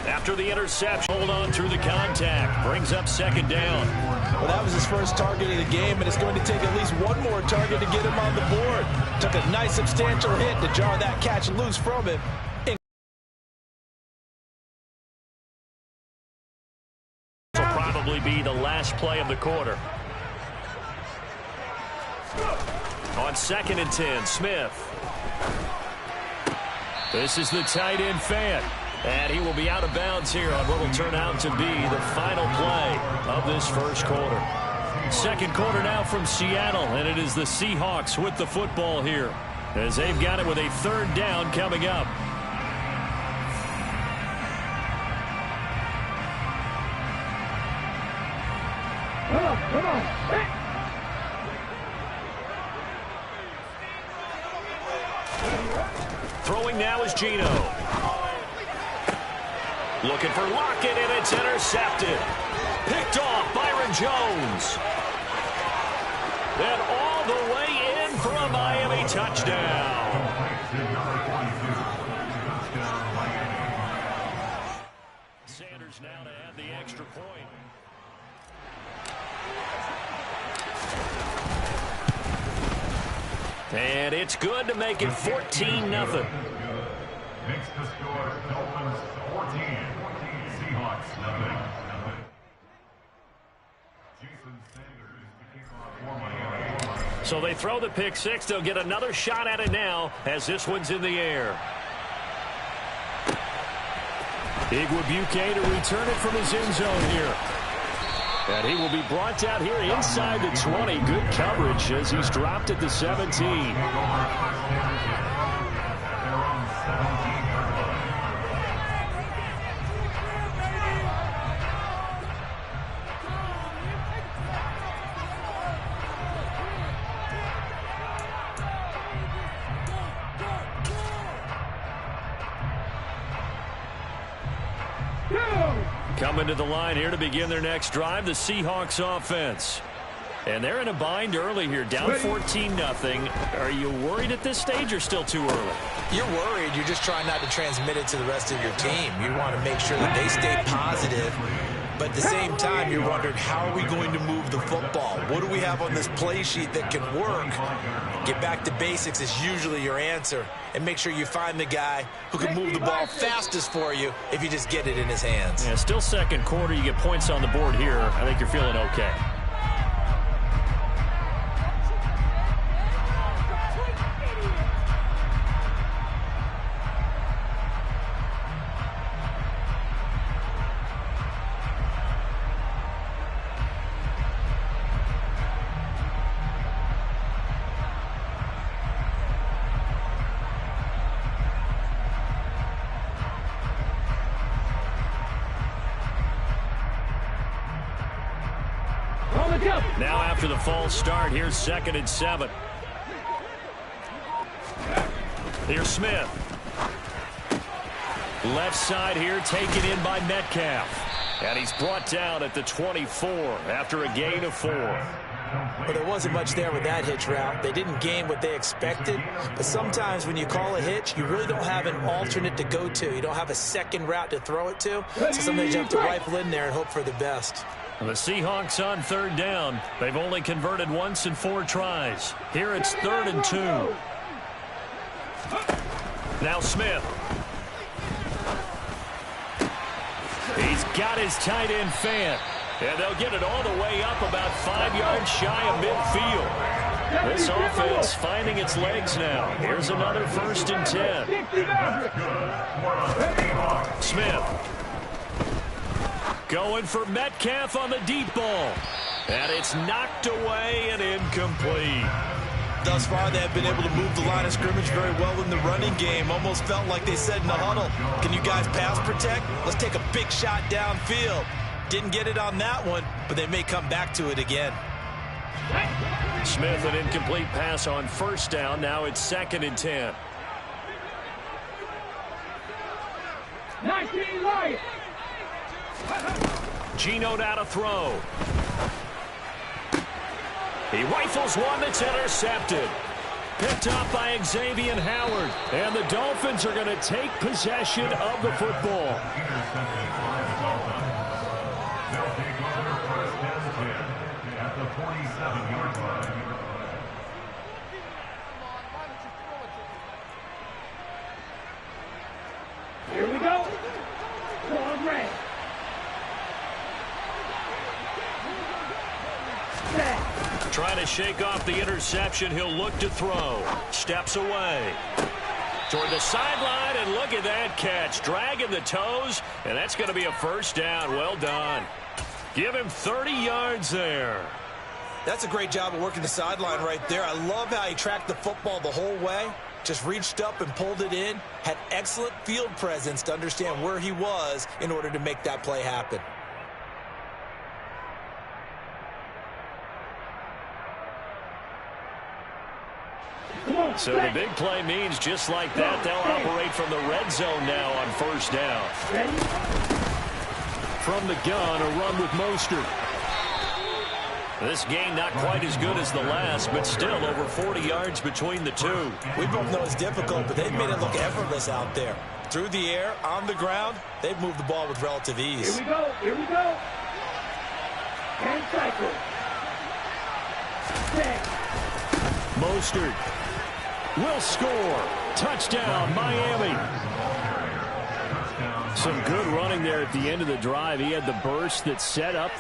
After the interception, hold on through the contact. Brings up 2nd down. Well, that was his first target of the game, and it's going to take at least one more target to get him on the board. Took a nice substantial hit to jar that catch loose from him. This will probably be the last play of the quarter. On 2nd and 10, Smith. This is the tight end Fant. And he will be out of bounds here on what will turn out to be the final play of this first quarter. 2nd quarter now from Seattle, and it is the Seahawks with the football here as they've got it with a 3rd down coming up. Come on. Throwing now is Geno. Looking for Lockett, and it's intercepted. Picked off Byron Jones. And all the way in for a Miami touchdown. Sanders now to add the extra point. And it's good to make it 14-0. Makes the score Dolphins 14, Seahawks 0. Jason Sanders to kick off for Miami. So they throw the pick six. They'll get another shot at it now as this one's in the air. Igwebuike to return it from his end zone here. And he will be brought down here inside the 20. Good coverage as he's dropped at the 17. Coming to the line here to begin their next drive, the Seahawks offense. And they're in a bind early here, down 14-0. Are you worried at this stage or still too early? You're worried. You're just trying not to transmit it to the rest of your team. You want to make sure that they stay positive. But at the same time, you're wondering, how are we going to move the football? What do we have on this play sheet that can work? Get back to basics is usually your answer. And make sure you find the guy who can move the ball fastest for you if you just get it in his hands. Yeah, still second quarter. You get points on the board here. I think you're feeling okay. Now after the false start, here's 2nd and 7. Here's Smith. Left side here taken in by Metcalf. And he's brought down at the 24 after a gain of 4. Well, there wasn't much there with that hitch route. They didn't gain what they expected. But sometimes when you call a hitch, you really don't have an alternate to go to. You don't have a second route to throw it to. So sometimes you have to rifle in there and hope for the best. The Seahawks on 3rd down. They've only converted once in 4 tries. Here it's 3rd and 2. Now Smith. He's got his tight end Fant. And they'll get it all the way up about 5 yards shy of midfield. This offense finding its legs now. Here's another 1st and 10. Smith. Going for Metcalf on the deep ball. And it's knocked away and incomplete. Thus far, they have been able to move the line of scrimmage very well in the running game. Almost felt like they said in the huddle, can you guys pass protect? Let's take a big shot downfield. Didn't get it on that one, but they may come back to it again. Smith, an incomplete pass on 1st down. Now it's 2nd and 10. 19 Lions. Geno out to throw. He rifles one that's intercepted. Picked up by Xavier Howard. And the Dolphins are going to take possession of the football. They'll take over 1st and 10 at the 47-yard line. Here we go. Long range. Trying to shake off the interception. He'll look to throw. Steps away. Toward the sideline, and look at that catch. Dragging the toes, and that's going to be a 1st down. Well done. Give him 30 yards there. That's a great job of working the sideline right there. I love how he tracked the football the whole way. Just reached up and pulled it in. Had excellent field presence to understand where he was in order to make that play happen. So the big play means just like that, they'll operate from the red zone now on 1st down. From the gun, a run with Mostert. This game not quite as good as the last, but still over 40 yards between the two. We both know it's difficult, but they've made it look effortless out there. Through the air, on the ground, they've moved the ball with relative ease. Here we go. Here we go. And cycle. Mostert will score. Touchdown, Miami. Some good running there at the end of the drive. He had the burst that set up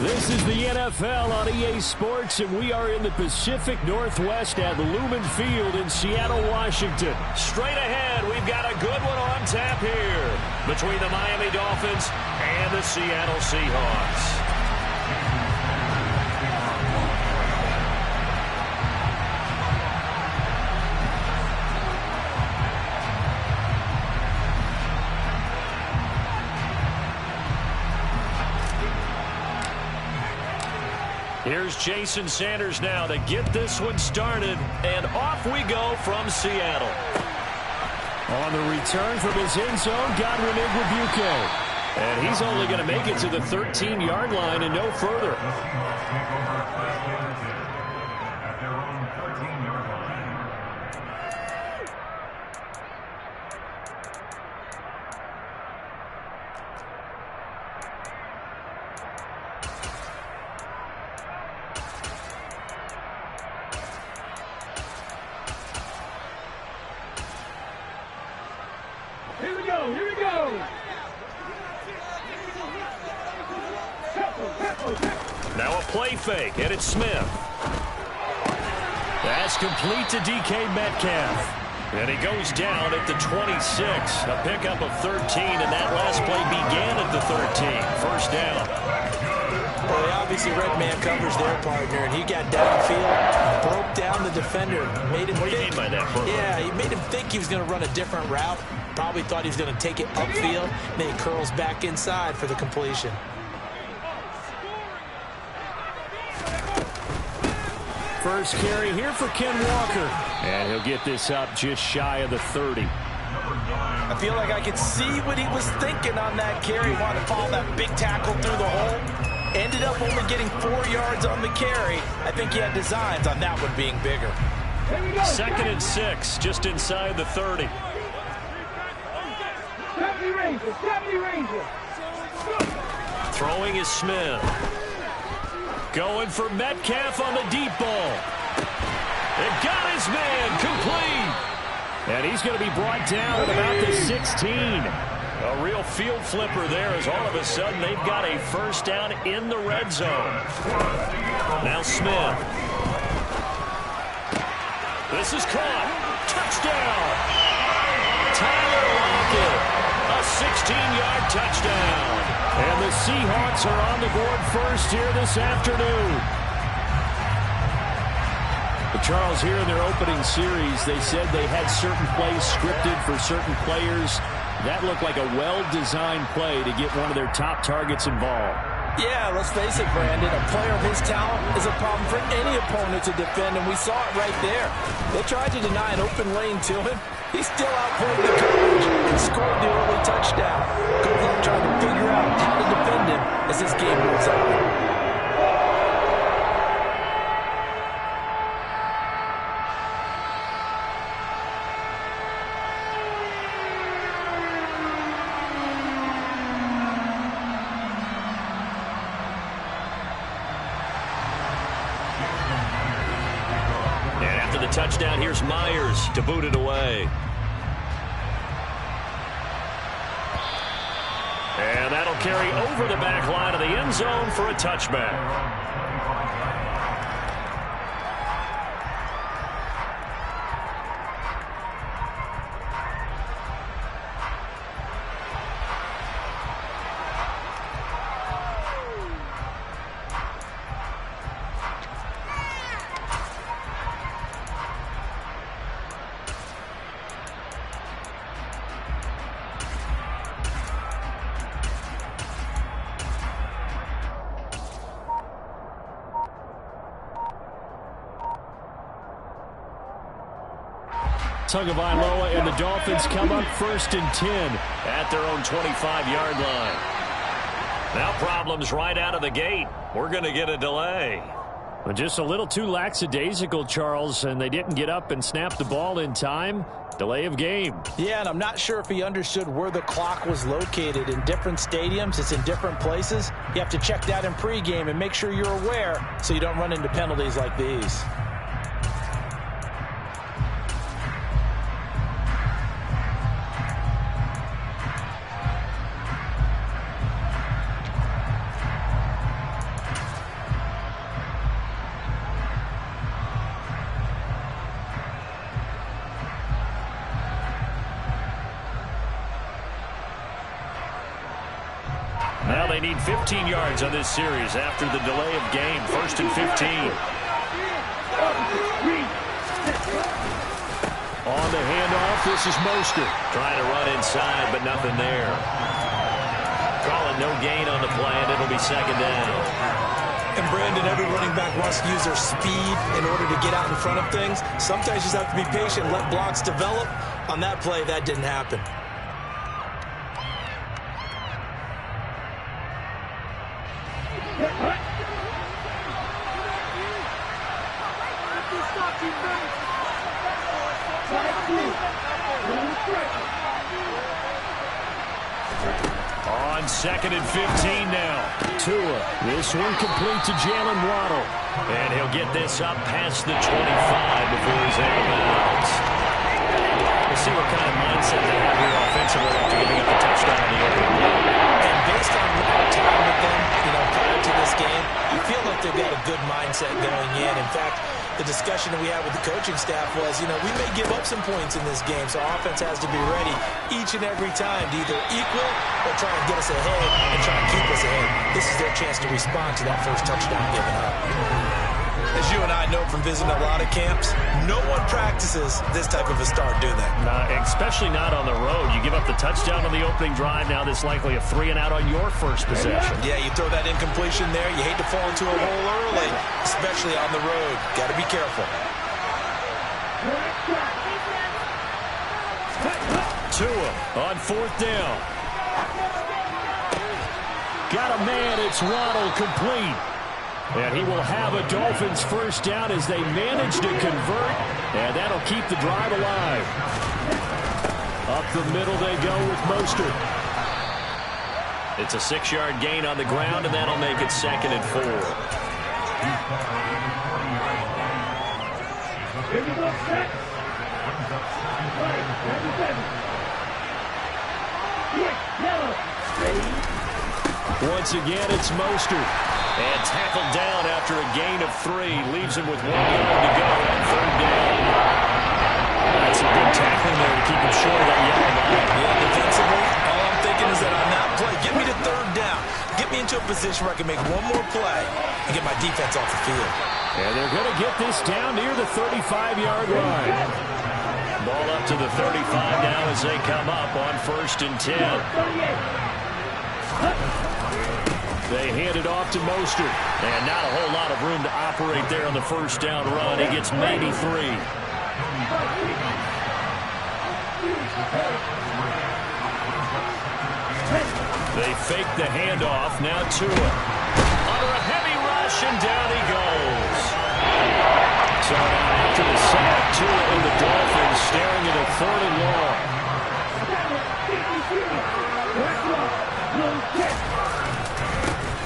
This is the NFL on EA Sports, and we are in the Pacific Northwest at Lumen Field in Seattle, Washington. Straight ahead, we've got a good one on tap here between the Miami Dolphins and the Seattle Seahawks. Here's Jason Sanders now to get this one started, and off we go from Seattle. On the return from his end zone, Godwin Igwebuike. And he's only going to make it to the 13-yard line and no further. The Seahawks take over first and 10 at their own 13-yard line. Here we go, here we go. Now a play fake, and it's Smith. That's complete to DK Metcalf. And he goes down at the 26. A pickup of 13, and that last play began at the 13. First down. Well, they obviously read man coverage their partner, and he got downfield, broke down the defender, made him What do you mean by that, Bert? Yeah, he made him think he was going to run a different route. Probably thought he was going to take it upfield. Then he curls back inside for the completion. First carry here for Ken Walker. And he'll get this up just shy of the 30. I feel like I could see what he was thinking on that carry. He wanted to follow that big tackle through the hole. Ended up only getting 4 yards on the carry. I think he had designs on that one being bigger. Second and 6, just inside the 30. 70 Ranger, 70 Ranger. Throwing is Smith. Going for Metcalf on the deep ball. It got his man complete. And he's going to be brought down at about the 16. A real field flipper there as all of a sudden they've got a first down in the red zone. Now Smith. This is caught. Touchdown. Tyler Lockett. A 16-yard touchdown. And the Seahawks are on the board first here this afternoon. But Charles, here in their opening series, they said they had certain plays scripted for certain players. That looked like a well-designed play to get one of their top targets involved. Yeah, let's face it, Brandon. A player of his talent is a problem for any opponent to defend, and we saw it right there. They tried to deny an open lane to him. He still outplayed the coverage and scored the early touchdown. Good luck trying to figure out how to defend him as this game moves on. Touchdown, here's Myers to boot it away. And that'll carry over the back line of the end zone for a touchback. Tagovailoa and the Dolphins come up first and 10 at their own 25-yard line. Now problems right out of the gate. We're going to get a delay. Well, just a little too lackadaisical, Charles, and they didn't get up and snap the ball in time. Delay of game. Yeah, and I'm not sure if he understood where the clock was located. In different stadiums, it's in different places. You have to check that in pregame and make sure you're aware so you don't run into penalties like these. they need 15 yards on this series after the delay of game. 1st and 15. On the handoff, this is Mostert. Trying to run inside, but nothing there. Calling no gain on the play, and it'll be 2nd down. And Brandon, every running back wants to use their speed in order to get out in front of things. Sometimes you just have to be patient and let blocks develop. On that play, that didn't happen. On 2nd and 15 now. Tua. This one complete to Jalen Waddle. And he'll get this up past the 25 before he's out of bounds. We'll see what kind of mindset they have here offensively after giving up a touchdown in the opening. And based on our time with them, prior to this game, I feel like they've got a good mindset going in. In fact, the discussion that we had with the coaching staff was, we may give up some points in this game, so our offense has to be ready each and every time to either equal or try and get us ahead and try and keep us ahead. This is their chance to respond to that first touchdown given up. As you and I know from visiting a lot of camps, no one practices this type of a start, do they? Especially not on the road. You give up the touchdown on the opening drive. Now this likely a 3-and-out on your first possession. Yeah, you throw that incompletion there. You hate to fall into a hole early, especially on the road. Got to be careful. Tua on 4th down. Got a man. It's Waddle complete. And he will have a Dolphins first down as they manage to convert. And that'll keep the drive alive. Up the middle they go with Mostert. It's a 6-yard gain on the ground, and that'll make it 2nd and 4. Once again, it's Mostert. And tackled down after a gain of 3. Leaves him with 1 yard to go on 3rd down. That's some good tackling there to keep him short of that yellow line. Yeah, defensively, all I'm thinking is that on that play, get me to 3rd down. Get me into a position where I can make one more play and get my defense off the field. And they're going to get this down near the 35-yard line. Ball up to the 35 now as they come up on 1st and 10. They hand it off to Mostert. And not a whole lot of room to operate there on the first down run. He gets maybe 3. They fake the handoff. Now Tua. Under a heavy rush, and down he goes. So after the sack, Tua and the Dolphins staring at a 3rd and long.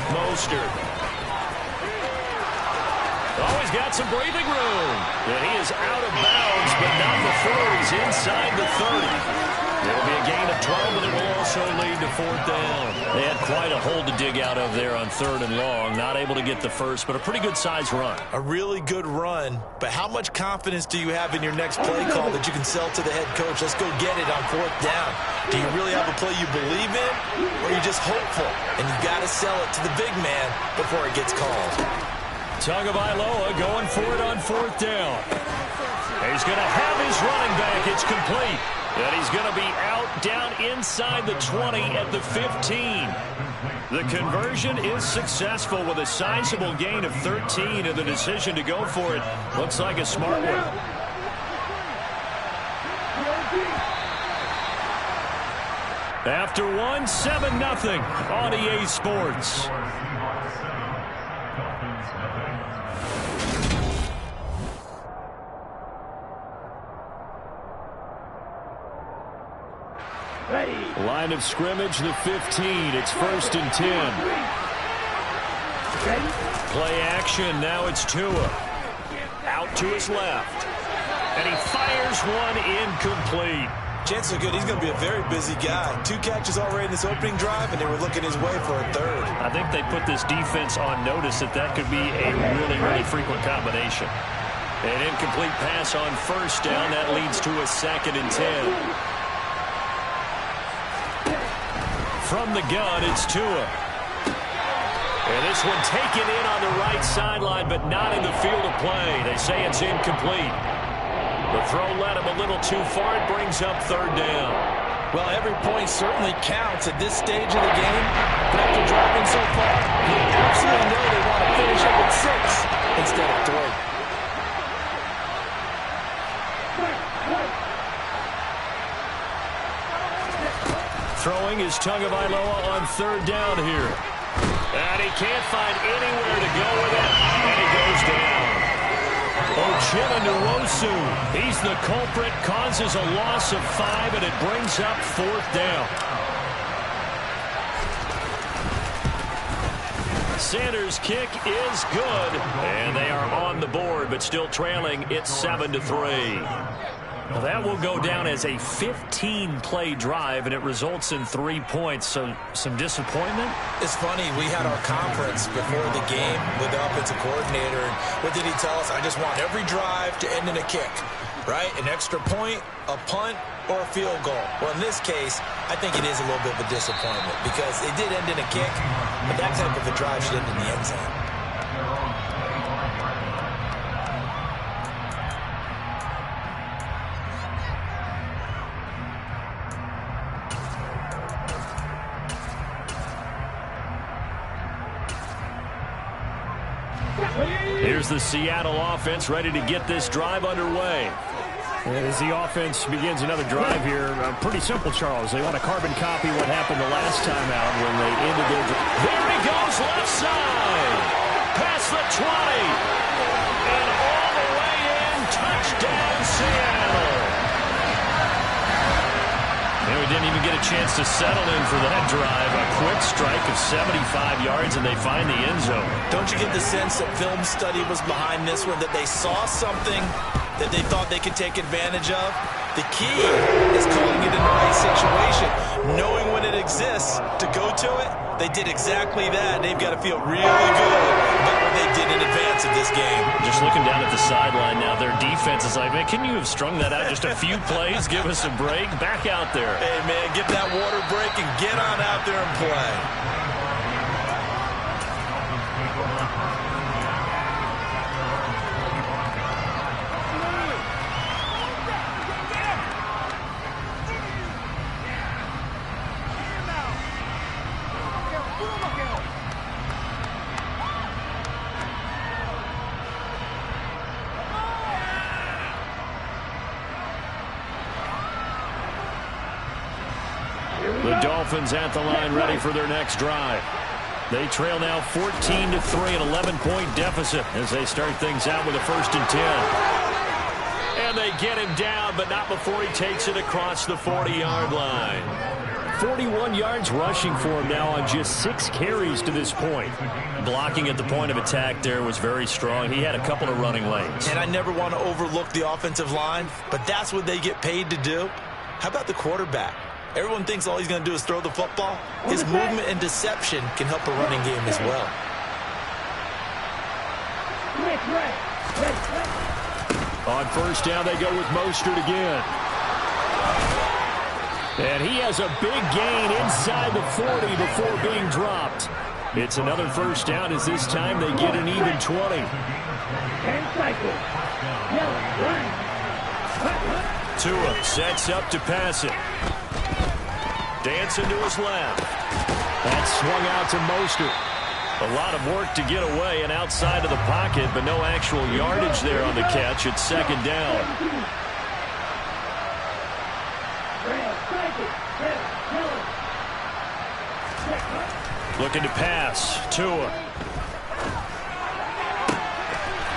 Mostert. Oh, he's got some breathing room. And he is out of bounds, but not before he's inside the 30. It'll be a gain of 12, and it will also lead to 4th down. They had quite a hole to dig out of there on 3rd and long. Not able to get the first, but a pretty good-sized run. A really good run, but how much confidence do you have in your next play call that you can sell to the head coach? Let's go get it on 4th down. Do you really have a play you believe in, or are you just hopeful? And you got to sell it to the big man before it gets called. Tagovailoa going for it on 4th down. He's going to have his running back. It's complete. And he's going to be out down inside the 20 at the 15. The conversion is successful with a sizable gain of 13, and the decision to go for it looks like a smart one. After 1, 7-0 on EA Sports. Line of scrimmage, the 15. It's 1st and 10. Play action. Now it's Tua. Out to his left. And he fires one incomplete. Chances are good he's going to be a very busy guy. 2 catches already in this opening drive, and they were looking his way for a 3rd. I think they put this defense on notice that could be a really, really frequent combination. An incomplete pass on 1st down. That leads to a 2nd and 10. From the gun, it's Tua. And this one taken in on the right sideline, but not in the field of play. They say it's incomplete. The throw led him a little too far. It brings up third down. Well, every point certainly counts at this stage of the game. But after driving so far, you absolutely know they want to finish up with 6 instead of 3. Throwing is Tagovailoa on third down here. And he can't find anywhere to go with it. And he goes down. Uchenna Nwosu, he's the culprit, causes a loss of 5, and it brings up fourth down. Sanders' kick is good, and they are on the board, but still trailing. It's 7-3. Well, that will go down as a 15-play drive, and it results in 3 points. So some disappointment? It's funny. We had our conference before the game with the offensive coordinator. And what did he tell us? I just want every drive to end in a kick, right? An extra point, a punt, or a field goal. Well, in this case, I think it is a little bit of a disappointment because it did end in a kick, but that type of a drive should end in the end zone. Here's the Seattle offense ready to get this drive underway. As the offense begins another drive here, pretty simple, Charles. They want to carbon copy what happened the last time out when they ended their drive. There he goes, left side. Past the 20. And all the way in, touchdown, Seattle. And we didn't even get a chance to settle in for that drive. A quick strike of 75 yards, and they find the end zone. Don't you get the sense that film study was behind this one, that they saw something that they thought they could take advantage of? The key is calling it in the right situation. Knowing when it exists to go to it, they did exactly that. They've got to feel really good about what they did in advance of this game. Just looking down at the sideline now, their defense is like, man, can you have strung that out just a few plays? Give us a break. Back out there. Hey, man, get that water break and get on out there and play. The Dolphins at the line ready for their next drive. They trail now 14-3, an 11-point deficit as they start things out with a 1st and 10. And they get him down, but not before he takes it across the 40-yard line. 41 yards rushing for him now on just 6 carries to this point. Blocking at the point of attack there was very strong. He had a couple of running lanes. And I never want to overlook the offensive line, but that's what they get paid to do. How about the quarterback? Everyone thinks all he's going to do is throw the football. His movement and deception can help a running game as well. On 1st down, they go with Mostert again. And he has a big gain inside the 40 before being dropped. It's another 1st down as this time they get an even 20. Tua sets up to pass it. Dancing to his left. That swung out to Mostert. A lot of work to get away and outside of the pocket, but no actual yardage there on the catch. It's 2nd down. Looking to pass. Tua.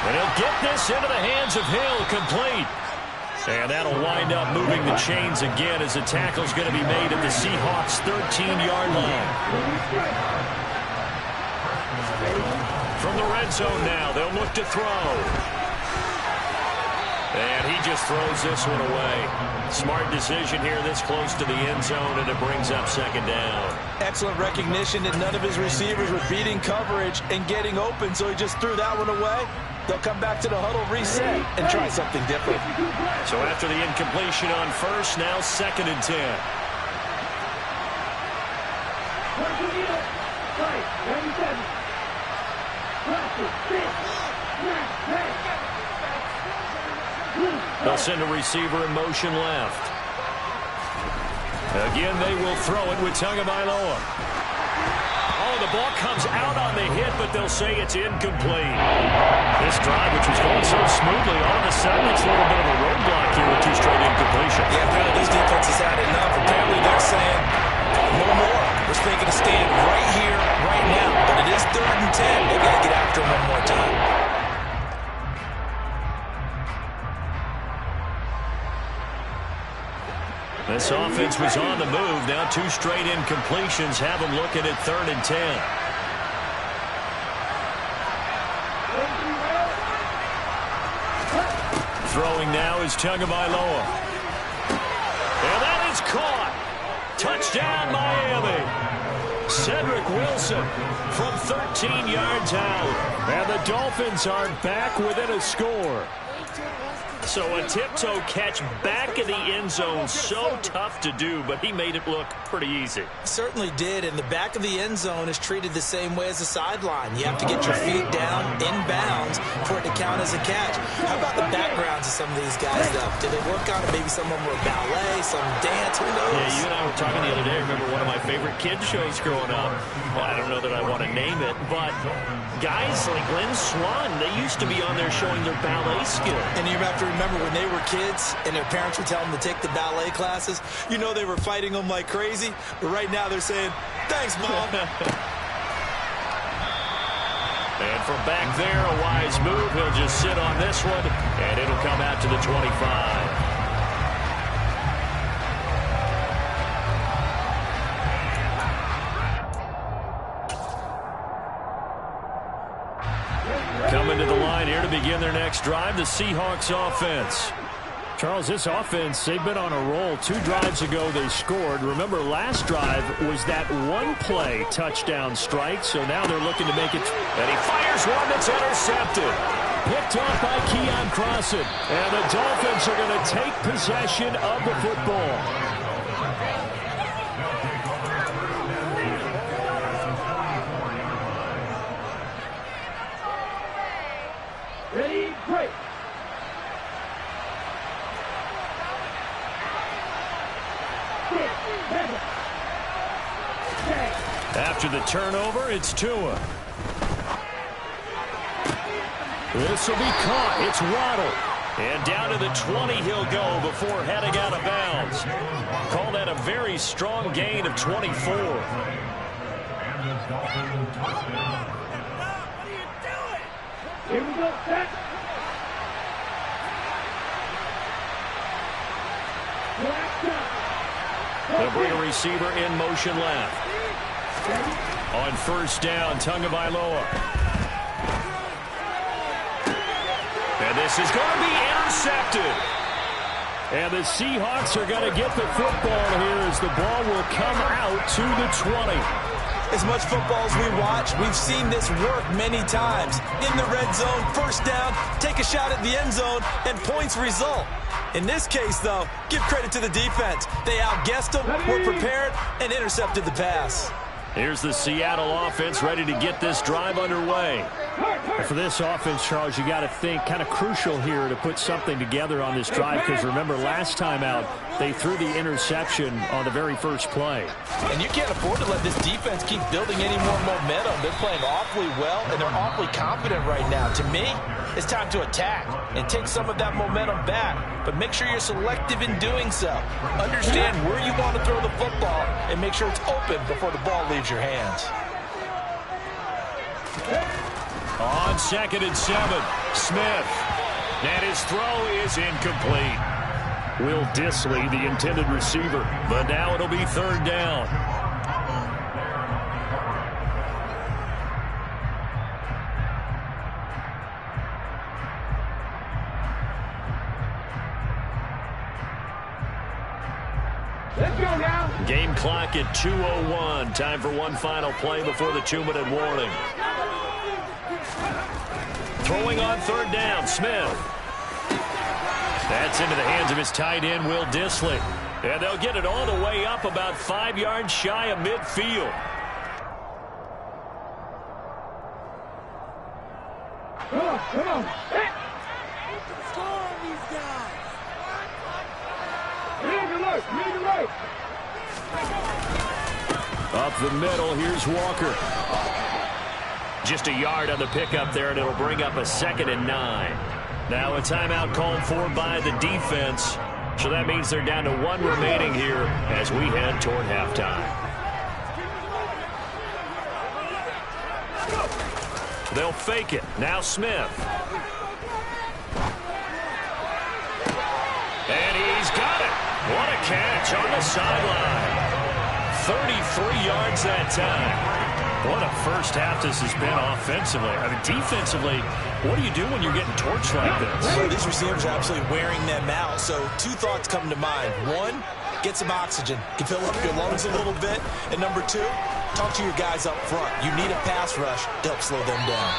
And he'll get this into the hands of Hill, complete. And that'll wind up moving the chains again as the tackle's going to be made at the Seahawks' 13-yard line. From the red zone now, they'll look to throw. And he just throws this one away. Smart decision here this close to the end zone, and it brings up 2nd down. Excellent recognition that none of his receivers were beating coverage and getting open, so he just threw that one away. They'll come back to the huddle, reset, and try something different. So after the incompletion on 1st, now 2nd and 10. They'll send a receiver in motion left. Again, they will throw it with Tagovailoa. Oh, the ball comes out on the hit, but they'll say it's incomplete. This drive, which was going so smoothly, all of a sudden it's a little bit of a roadblock here with 2 straight incompletions. Yeah, apparently this defense has had enough. Apparently they're saying, no more. We're making a stand right here, right now. But it is 3rd and 10. They've got to get after him one more time. This offense was on the move. Now 2 straight incompletions have them looking at 3rd and 10. Throwing now is Tagovailoa. And that is caught. Touchdown, Miami. Cedric Wilson from 13 yards out. And the Dolphins are back within a score. So a tiptoe catch back in the end zone, so tough to do, but he made it look pretty easy. Certainly did, and the back of the end zone is treated the same way as the sideline. You have to get your feet down inbounds for it to count as a catch. How about the backgrounds of some of these guys, though? Did they work on it? Maybe some of them were ballet, some dance, who knows? Yeah, you and I were talking the other day. I remember one of my favorite kids shows growing up. Well, I don't know that I want to name it, but guys like Glenn Swan, they used to be on there showing their ballet skill. And you have to remember when they were kids and their parents would tell them to take the ballet classes, you know they were fighting them like crazy. But right now they're saying, thanks, Mom. And from back there, a wise move. He'll just sit on this one, and it'll come out to the 25. Coming to the line here to begin their next drive, the Seahawks offense. Charles, this offense, they've been on a roll. 2 drives ago, they scored. Remember, last drive was that one-play touchdown strike, so now they're looking to make it. And he fires one that's intercepted. Picked off by Keon Crossan. And the Dolphins are going to take possession of the football. Ready, break. After the turnover, it's Tua. This will be caught. It's Waddle. And down to the 20 he'll go before heading out of bounds. Call that a very strong gain of 24. Here we go, set. They'll bring a receiver in motion left. On first down, Tagovailoa. And this is going to be intercepted. And the Seahawks are going to get the football here as the ball will come out to the 20. As much football as we watch, we've seen this work many times. In the red zone, first down, take a shot at the end zone, and points result. In this case, though, give credit to the defense. They outguessed them, were prepared, and intercepted the pass. Here's the Seattle offense ready to get this drive underway. For this offense, Charles, you got to think kind of crucial here to put something together on this drive, because remember last time out they threw the interception on the very first play. And you can't afford to let this defense keep building any more momentum. They're playing awfully well, and they're awfully confident right now. To me, it's time to attack and take some of that momentum back, but make sure you're selective in doing so. Understand where you want to throw the football and make sure it's open before the ball leaves your hands. On 2nd and 7, Smith. And his throw is incomplete. Will Dissly, the intended receiver. But now it'll be 3rd down. Let's go now. Game clock at 2:01. Time for one final play before the 2-minute warning. Throwing on 3rd down, Smith. That's into the hands of his tight end, Will Dissly. And they'll get it all the way up about 5 yards shy of midfield. Come on. Score on these guys. Lead the right. Up the middle, here's Walker. Just a yard on the pickup there, and it'll bring up a 2nd and 9. Now a timeout called for by the defense. So that means they're down to 1 remaining here as we head toward halftime. They'll fake it. Now Smith. And he's got it. What a catch on the sideline. 33 yards that time. What a first half this has been offensively. I mean, defensively, what do you do when you're getting torched like this? Well, these receivers are absolutely wearing them out. So 2 thoughts come to mind. 1, get some oxygen. You fill up your lungs a little bit. And number 2, talk to your guys up front. You need a pass rush to help slow them down.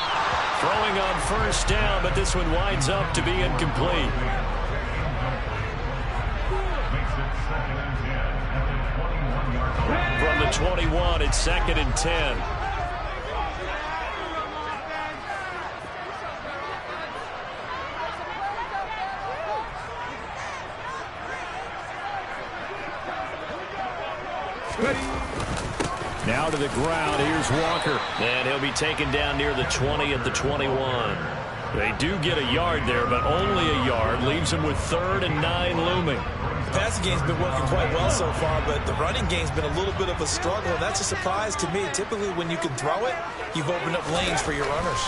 Throwing on first down, but this one winds up to be incomplete. From the 21, it's 2nd and 10. Now to the ground. Here's Walker. And he'll be taken down near the 20 at the 21. They do get a yard there, but only a yard. Leaves them with 3rd and 9 looming. The passing game's been working quite well so far, but the running game's been a little bit of a struggle, and that's a surprise to me. Typically, when you can throw it, you've opened up lanes for your runners.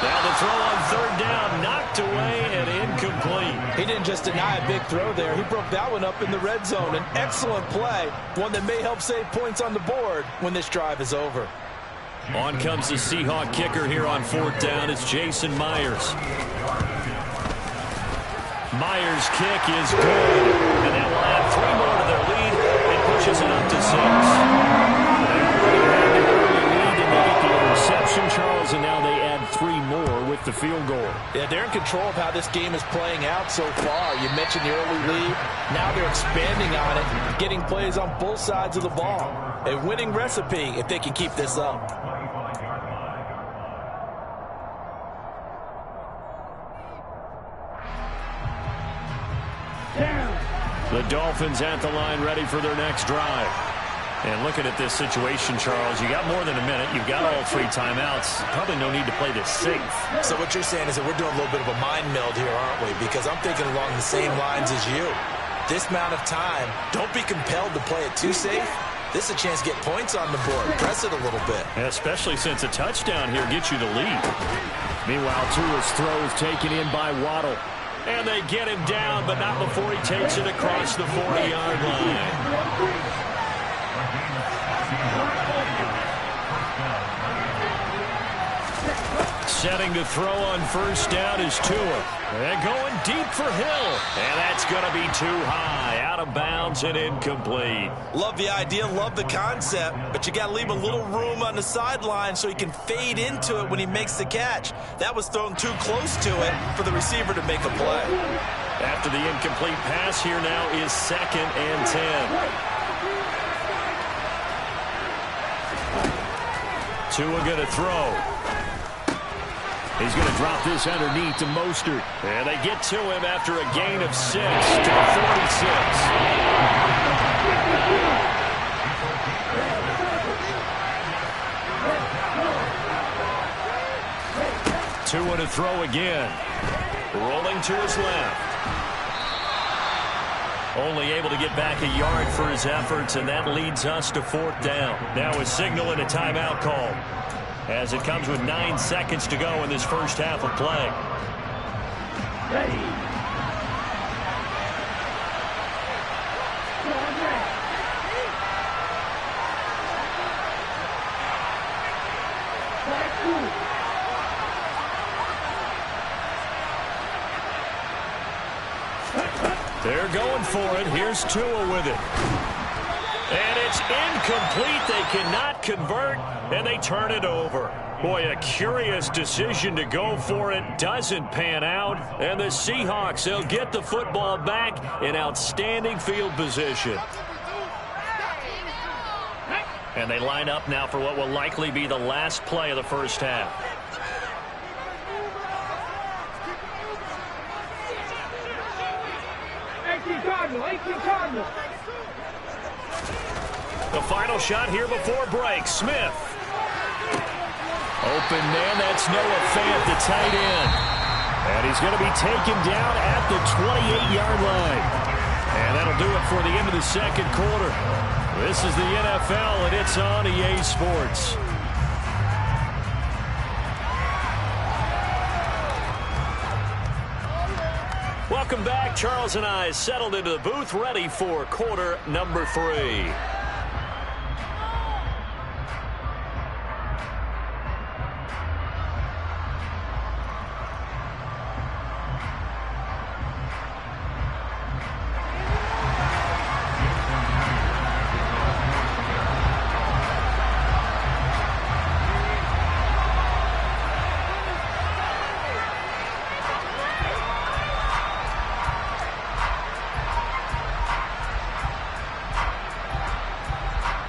Now the throw on 3rd down, knocked away and incomplete. He didn't just deny a big throw there. He broke that one up in the red zone. An excellent play, one that may help save points on the board when this drive is over. On comes the Seahawk kicker here on 4th down. It's Jason Myers. Myers' kick is good, and that will add 3 more to their lead. It pushes it up to 6. They had the early lead, and they get the interception, Charles, and now they add 3 more with the field goal. Yeah, they're in control of how this game is playing out so far. You mentioned the early lead. Now they're expanding on it, getting plays on both sides of the ball. A winning recipe if they can keep this up. The Dolphins at the line ready for their next drive. And looking at this situation, Charles, you got more than a minute. You've got all 3 timeouts. Probably no need to play this safe. So what you're saying is that we're doing a little bit of a mind meld here, aren't we? Because I'm thinking along the same lines as you. This amount of time, don't be compelled to play it too safe. This is a chance to get points on the board. Press it a little bit. Especially since a touchdown here gets you the lead. Meanwhile, Tua's throw is taken in by Waddle. And they get him down, but not before he takes it across the 40-yard line. Setting to throw on first down is Tua. And going deep for Hill. And that's going to be too high. Out of bounds and incomplete. Love the idea, love the concept, but you got to leave a little room on the sideline so he can fade into it when he makes the catch. That was thrown too close to it for the receiver to make a play. After the incomplete pass, here now is 2nd and 10. Tua going to throw. He's going to drop this underneath to Mostert. And they get to him after a gain of 6 to the 46. Tua to throw again. Rolling to his left. Only able to get back a yard for his efforts, and that leads us to 4th down. Now a signal and a timeout call, as it comes with 9 seconds to go in this first half of play. Ready. They're going for it. Here's Tua with it. And it's incomplete. They cannot convert, and they turn it over. Boy, a curious decision to go for it. Doesn't pan out. And the Seahawks, they'll get the football back in outstanding field position. And they line up now for what will likely be the last play of the first half. 18 Cardinal. The final shot here before break. Smith. Open man. That's Noah Fant, the tight end. And he's going to be taken down at the 28-yard line. And that'll do it for the end of the second quarter. This is the NFL, and it's on EA Sports. Welcome back. Charles and I settled into the booth, ready for quarter number 3.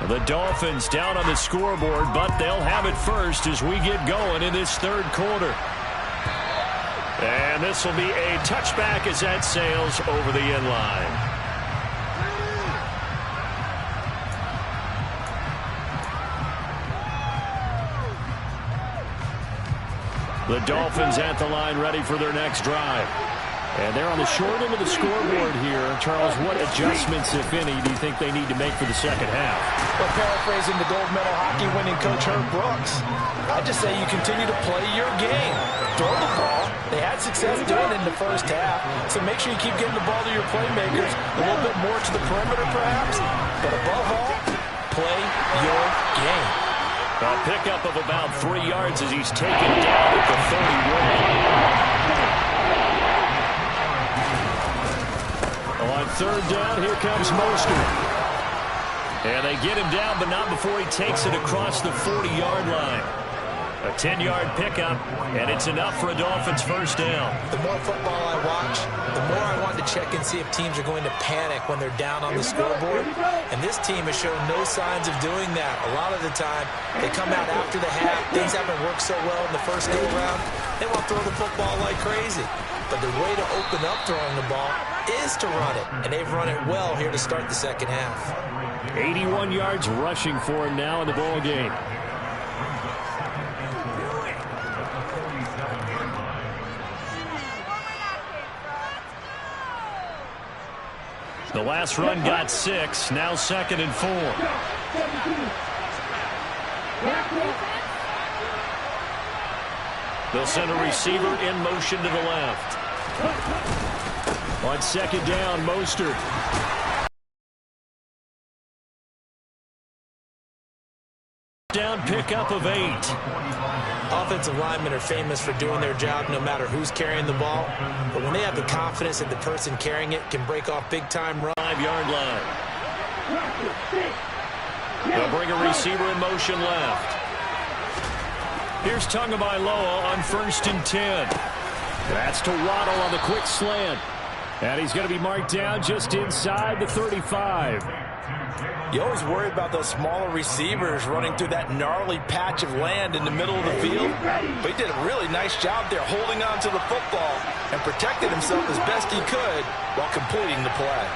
The Dolphins down on the scoreboard, but they'll have it first as we get going in this third quarter. And this will be a touchback as that sails over the end line. The Dolphins at the line ready for their next drive. And they're on the short end of the scoreboard here. Charles, what adjustments, if any, do you think they need to make for the second half? Well, paraphrasing the gold medal hockey winning coach Herb Brooks, I just say you continue to play your game. Throw the ball. They had success doing it in the first half, so make sure you keep getting the ball to your playmakers, a little bit more to the perimeter perhaps, but above all, play your game. A pickup of about 3 yards as he's taken down at the 31. On third down, here comes Mostert. And they get him down, but not before he takes it across the 40-yard line. A 10-yard pickup, and it's enough for a Dolphins first down. The more football I watch, the more I want to check and see if teams are going to panic when they're down on the scoreboard. And this team has shown no signs of doing that. A lot of the time, they come out after the half. Things haven't worked so well in the first go-round. They want to throw the football like crazy. But the way to open up throwing the ball is to run it. And they've run it well here to start the second half. 81 yards rushing for him now in the ball game. The last run got 6. Now 2nd and 4. They'll send a receiver in motion to the left. On 2nd down, Mostert. Down pickup of 8. Offensive linemen are famous for doing their job no matter who's carrying the ball. But when they have the confidence that the person carrying it can break off big-time run. 5-yard line. They'll bring a receiver in motion left. Here's Tagovailoa on 1st and 10. That's to Waddle on the quick slant. And he's going to be marked down just inside the 35. You always worry about those smaller receivers running through that gnarly patch of land in the middle of the field. But he did a really nice job there holding on to the football and protected himself as best he could while completing the play.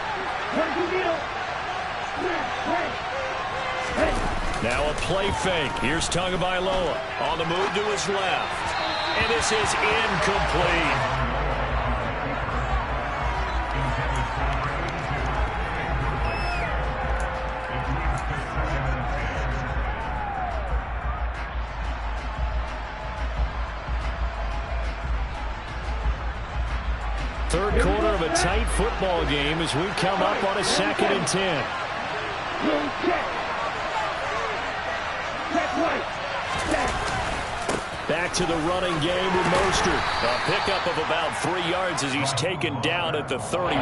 Now a play fake. Here's Tagovailoa on the move to his left. And this is incomplete. Third quarter of a tight football game as we come up on a 2nd and 10. Back to the running game with Mostert. A pickup of about 3 yards as he's taken down at the 31.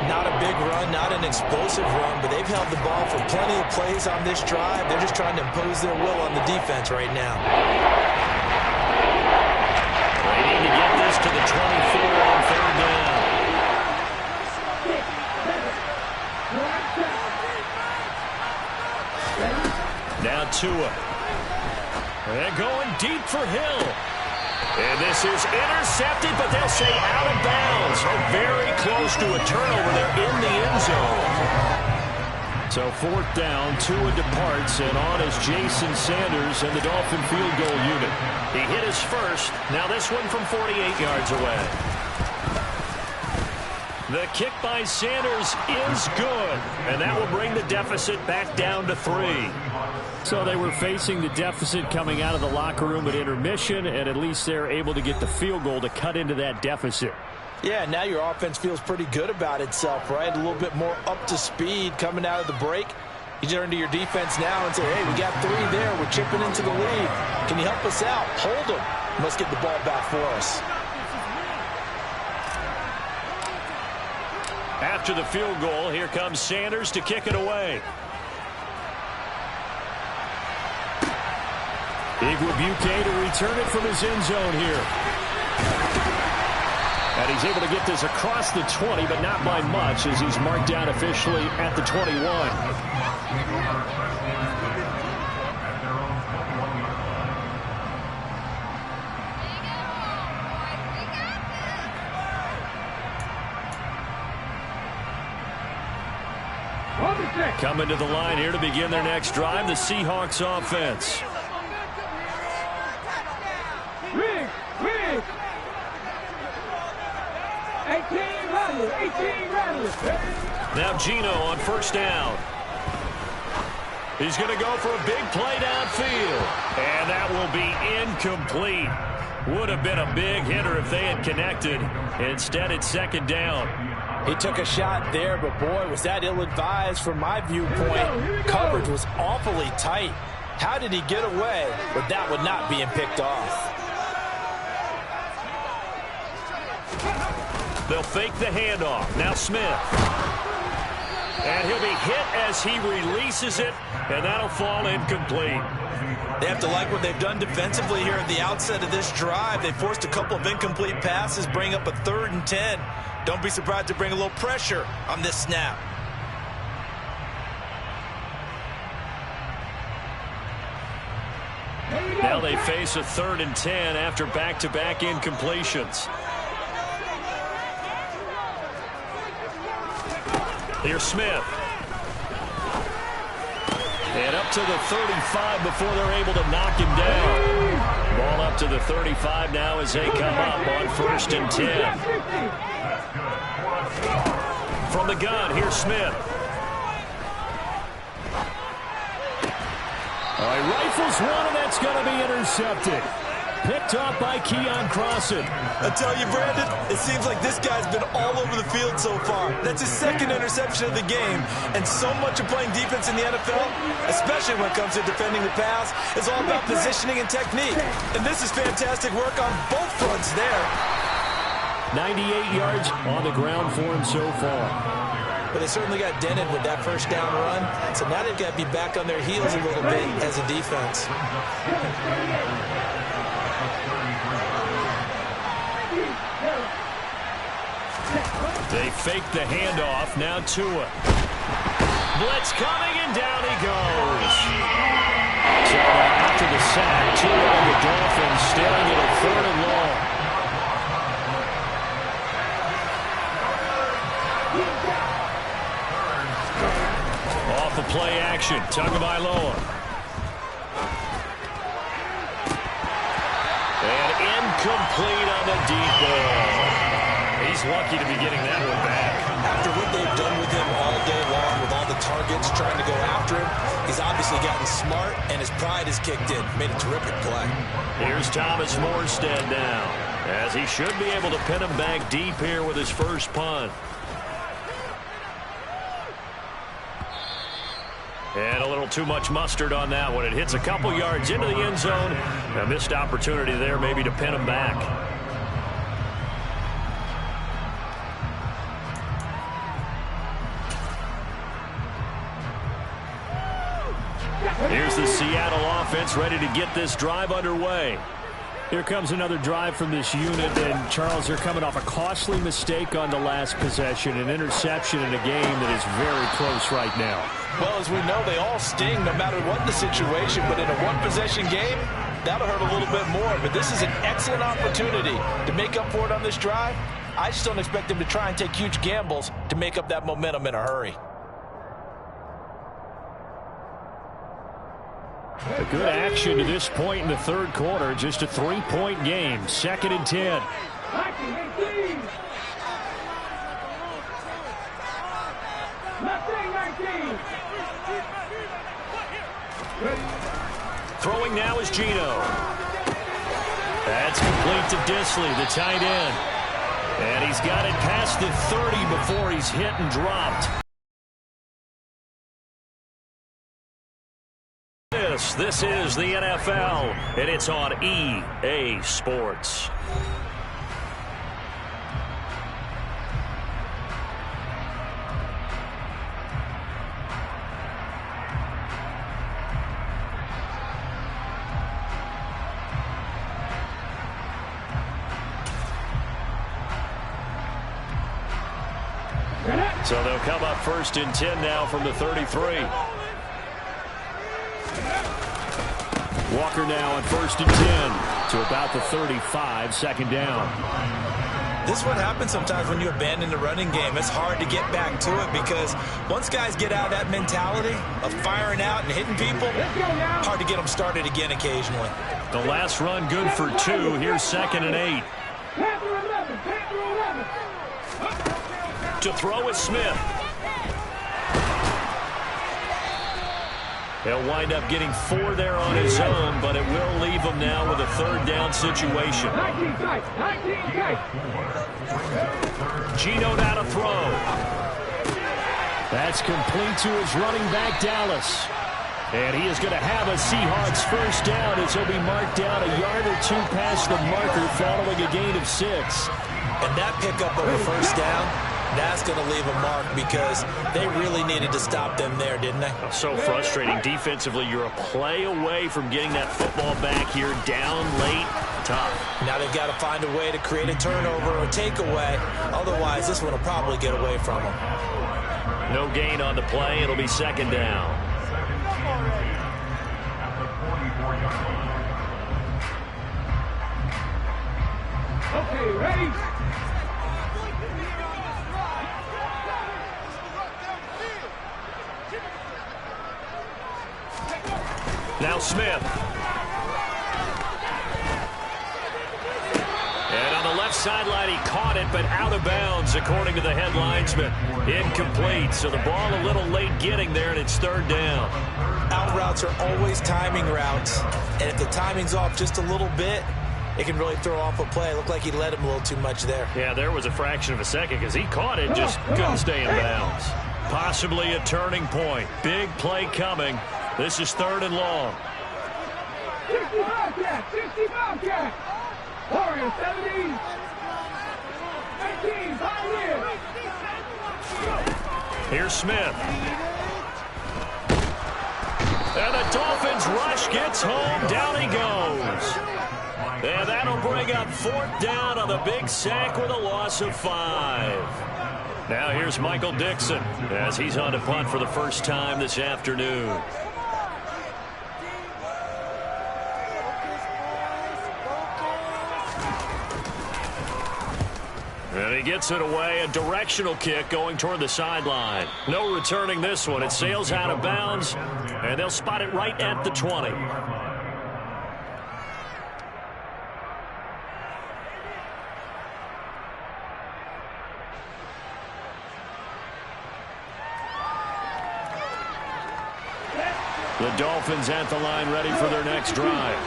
Not a big run, not an explosive run, but they've held the ball for plenty of plays on this drive. They're just trying to impose their will on the defense right now. They need to get this to the 24 on 3rd down. Tua. And going deep for Hill. And this is intercepted, but they'll say out of bounds. Very close to a turnover there in the end zone. So fourth down, Tua departs, and on is Jason Sanders and the Dolphin field goal unit. He hit his first. Now this one from 48 yards away. The kick by Sanders is good, and that will bring the deficit back down to 3. So they were facing the deficit coming out of the locker room at intermission, and at least they're able to get the field goal to cut into that deficit. Yeah, now your offense feels pretty good about itself, right? A little bit more up to speed coming out of the break. You turn to your defense now and say, hey, we got 3 there. We're chipping into the lead. Can you help us out? Hold them. Let's get the ball back for us. After the field goal, here comes Sanders to kick it away. Igwebuike to return it from his end zone here. And he's able to get this across the 20, but not by much, as he's marked down officially at the 21. Coming to the line here to begin their next drive, the Seahawks offense. Rig. 18 runners. Now Gino on first down. He's going to go for a big play downfield. And that will be incomplete. Would have been a big hitter if they had connected. Instead, it's second down. He took a shot there, but boy, was that ill-advised from my viewpoint. Coverage was awfully tight. How did he get away with that one not being picked off? They'll fake the handoff. Now Smith. And he'll be hit as he releases it, and that'll fall incomplete. They have to like what they've done defensively here at the outset of this drive. They forced a couple of incomplete passes, bring up a 3rd and 10. Don't be surprised to bring a little pressure on this snap. Now they face a 3rd and 10 after back-to-back incompletions. Here's Smith. And up to the 35 before they're able to knock him down. Ball up to the 35 now as they come up on 1st and 10. From the gun, here's Smith. He rifles one, and that's going to be intercepted. Picked off by Keon Crossan. I tell you, Brandon, it seems like this guy's been all over the field so far. That's his 2nd interception of the game. And so much of playing defense in the NFL, especially when it comes to defending the pass, is all about positioning and technique. And this is fantastic work on both fronts there. 98 yards on the ground for him so far. But they certainly got dented with that first down run. So now they've got to be back on their heels a little bit as a defense. They fake the handoff. Now Tua. Blitz coming, and down he goes. So after the sack, Tua and the Dolphins staring at a 3rd and long. Off the play action. Tagovailoa. And incomplete on the deep ball. He's lucky to be getting that one back. After what they've done with him all day long, with all the targets trying to go after him, he's obviously gotten smart, and his pride has kicked in. Made a terrific play. Here's Thomas Morstead now, as he should be able to pin him back deep here with his first punt. And a little too much mustard on that one. It hits a couple yards into the end zone. A missed opportunity there maybe to pin him back. Here's the Seattle offense ready to get this drive underway. Here comes another drive from this unit, and Charles, they're coming off a costly mistake on the last possession, an interception in a game that is very close right now. Well, as we know, they all sting no matter what the situation, but in a one-possession game, that'll hurt a little bit more. But this is an excellent opportunity to make up for it on this drive. I just don't expect them to try and take huge gambles to make up that momentum in a hurry. A good action to this point in the third quarter. Just a 3-point game. 2nd and 10. Throwing now is Gino. That's complete to Disley, the tight end. And he's got it past the 30 before he's hit and dropped. This is the NFL, and it's on EA Sports. So they'll come up 1st and 10 now from the 33. Walker now on 1st and 10 to about the 35, 2nd down. This is what happens sometimes when you abandon the running game. It's hard to get back to it because once guys get out of that mentality of firing out and hitting people, hard to get them started again occasionally. The last run good for 2. Here's 2nd and 8. To throw is Smith. He'll wind up getting 4 there on his own, but it will leave him now with a 3rd down situation. Gino now to throw. That's complete to his running back, Dallas. And he is going to have a Seahawks 1st down as he'll be marked down a yard or 2 past the marker following a gain of 6. And that pickup of a 1st down, that's going to leave a mark because they really needed to stop them there, didn't they? So frustrating. Defensively, you're a play away from getting that football back here, down late, tough. Now they've got to find a way to create a turnover or takeaway. Otherwise, this one will probably get away from them. No gain on the play. It'll be 2nd down. Okay, ready? Now Smith. And on the left sideline, he caught it, but out of bounds, according to the head linesman. Incomplete, so the ball a little late getting there, and it's 3rd down. Out routes are always timing routes, and if the timing's off just a little bit, it can really throw off a play. It looked like he led him a little too much there. Yeah, there was a fraction of a second because he caught it, just couldn't stay in bounds. Possibly a turning point. Big play coming. This is 3rd and long. 65 cat. Warriors 70. 19, Pioneers. Here's Smith. And the Dolphins rush gets home. Down he goes. And that'll bring up 4th down on the big sack with a loss of 5. Now here's Michael Dixon as he's on to punt for the first time this afternoon. And he gets it away, a directional kick going toward the sideline. No returning this one. It sails out of bounds, and they'll spot it right at the 20. The Dolphins at the line ready for their next drive.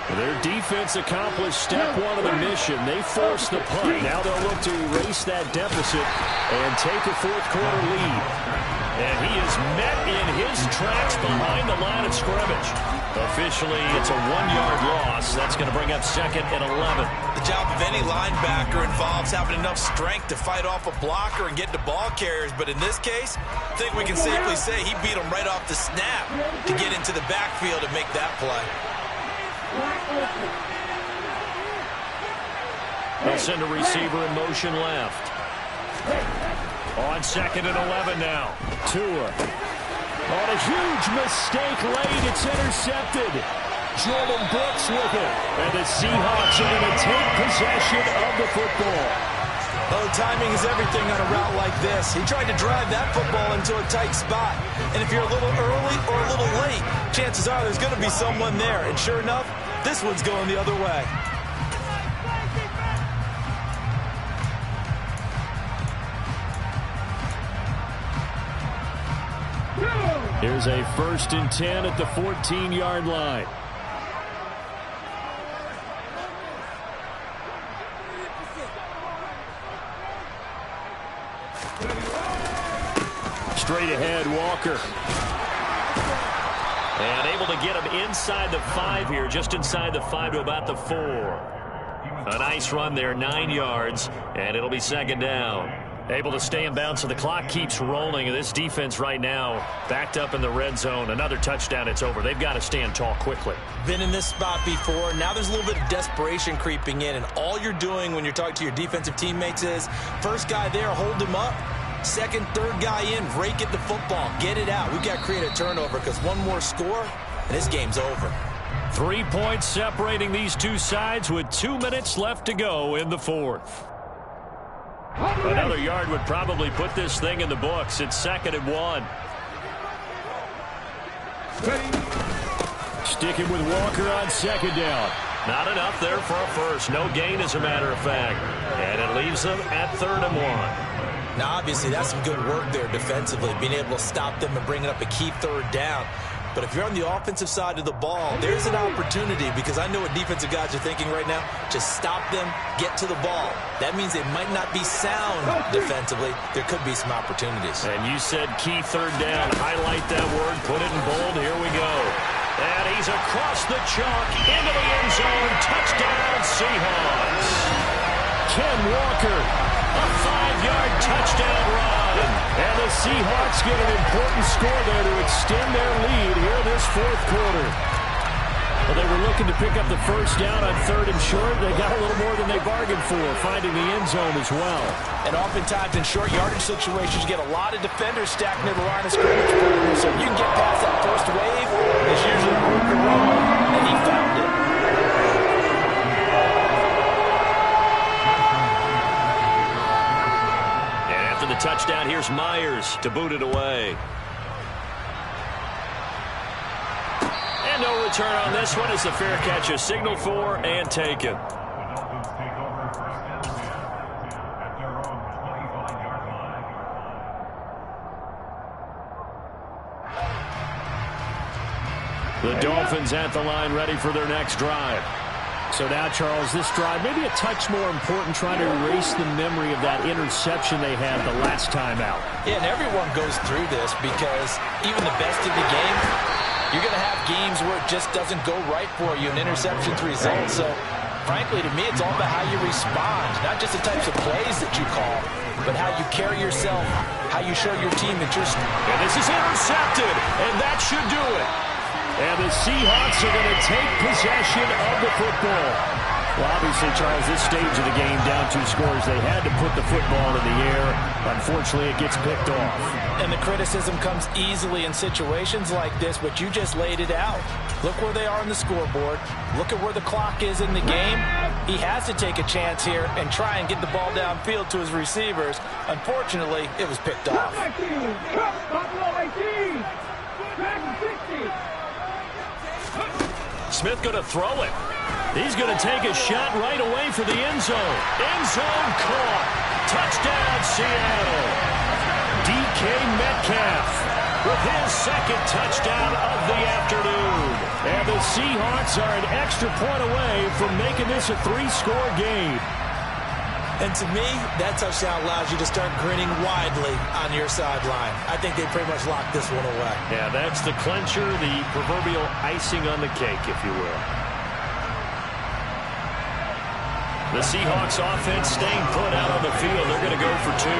Their defense accomplished step 1 of the mission. They forced the punt. Now they'll look to erase that deficit and take a 4th quarter lead. And he is met in his tracks behind the line of scrimmage. Officially, it's a 1-yard loss. That's going to bring up 2nd and 11. The job of any linebacker involves having enough strength to fight off a blocker and get to ball carriers. But in this case, I think we can safely say he beat him right off the snap to get into the backfield and make that play. They'll send a receiver in motion left. On 2nd and 11 now. Tua. On a huge mistake late. It's intercepted. Jordan Brooks with it. And the Seahawks are going to take possession of the football. Oh, timing is everything on a route like this. He tried to drive that football into a tight spot. And if you're a little early or a little late, chances are there's going to be someone there. And sure enough, this one's going the other way. Here's a 1st and 10 at the 14-yard line. Straight ahead, Walker. And able to get him inside the 5 here, just inside the 5 to about the 4. A nice run there, 9 yards, and it'll be 2nd down. Able to stay in bounds, so the clock keeps rolling. This defense right now backed up in the red zone. Another touchdown, it's over. They've got to stand tall quickly. Been in this spot before. Now there's a little bit of desperation creeping in, and all you're doing when you're talking to your defensive teammates is first guy there, hold him up. Second, third guy in, rake at the football. Get it out. We've got to create a turnover because one more score, and this game's over. 3 points separating these two sides with 2 minutes left to go in the 4th. Another yard would probably put this thing in the books. It's 2nd and 1. Sticking with Walker on 2nd down. Not enough there for a first. No gain, as a matter of fact. And it leaves them at 3rd and 1. Now, obviously, that's some good work there defensively, being able to stop them and bringing up a key 3rd down. But if you're on the offensive side of the ball, there's an opportunity, because I know what defensive guys are thinking right now. Just stop them, get to the ball. That means they might not be sound defensively. There could be some opportunities. And you said key 3rd down. Highlight that word. Put it in bold. Here we go. And he's across the chalk into the end zone. Touchdown, Seahawks. Ken Walker, a 5-yard touchdown run. And the Seahawks get an important score there to extend their lead here in this 4th quarter. Well, they were looking to pick up the first down on 3rd and short. They got a little more than they bargained for, finding the end zone as well. And oftentimes in short yardage situations, you get a lot of defenders stacked near the line of scrimmage. So if you can get past that first wave, it's usually room to run, and he found it. The touchdown, here's Myers to boot it away. And no return on this one as the fair catch is signaled for and taken. The Dolphins at the line, ready for their next drive. So now, Charles, this drive maybe a touch more important, trying to erase the memory of that interception they had the last time out. Yeah, and everyone goes through this because even the best in the game, you're going to have games where it just doesn't go right for you, and interceptions result. So, frankly, to me, it's all about how you respond, not just the types of plays that you call, but how you carry yourself, how you show your team that you're... And this is intercepted, and that should do it. And the Seahawks are going to take possession of the football. Well, obviously, Charles, this stage of the game, down 2 scores, they had to put the football in the air. Unfortunately, it gets picked off. And the criticism comes easily in situations like this, but you just laid it out. Look where they are on the scoreboard. Look at where the clock is in the game. He has to take a chance here and try and get the ball downfield to his receivers. Unfortunately, it was picked off. Smith going to throw it. He's going to take a shot right away for the end zone. End zone caught. Touchdown, Seattle. DK Metcalf with his 2nd touchdown of the afternoon. And the Seahawks are an extra point away from making this a 3-score game. And to me, that touchdown allows you to start grinning widely on your sideline. I think they pretty much locked this one away. Yeah, that's the clincher, the proverbial icing on the cake, if you will. The Seahawks offense staying put out on the field. They're going to go for 2.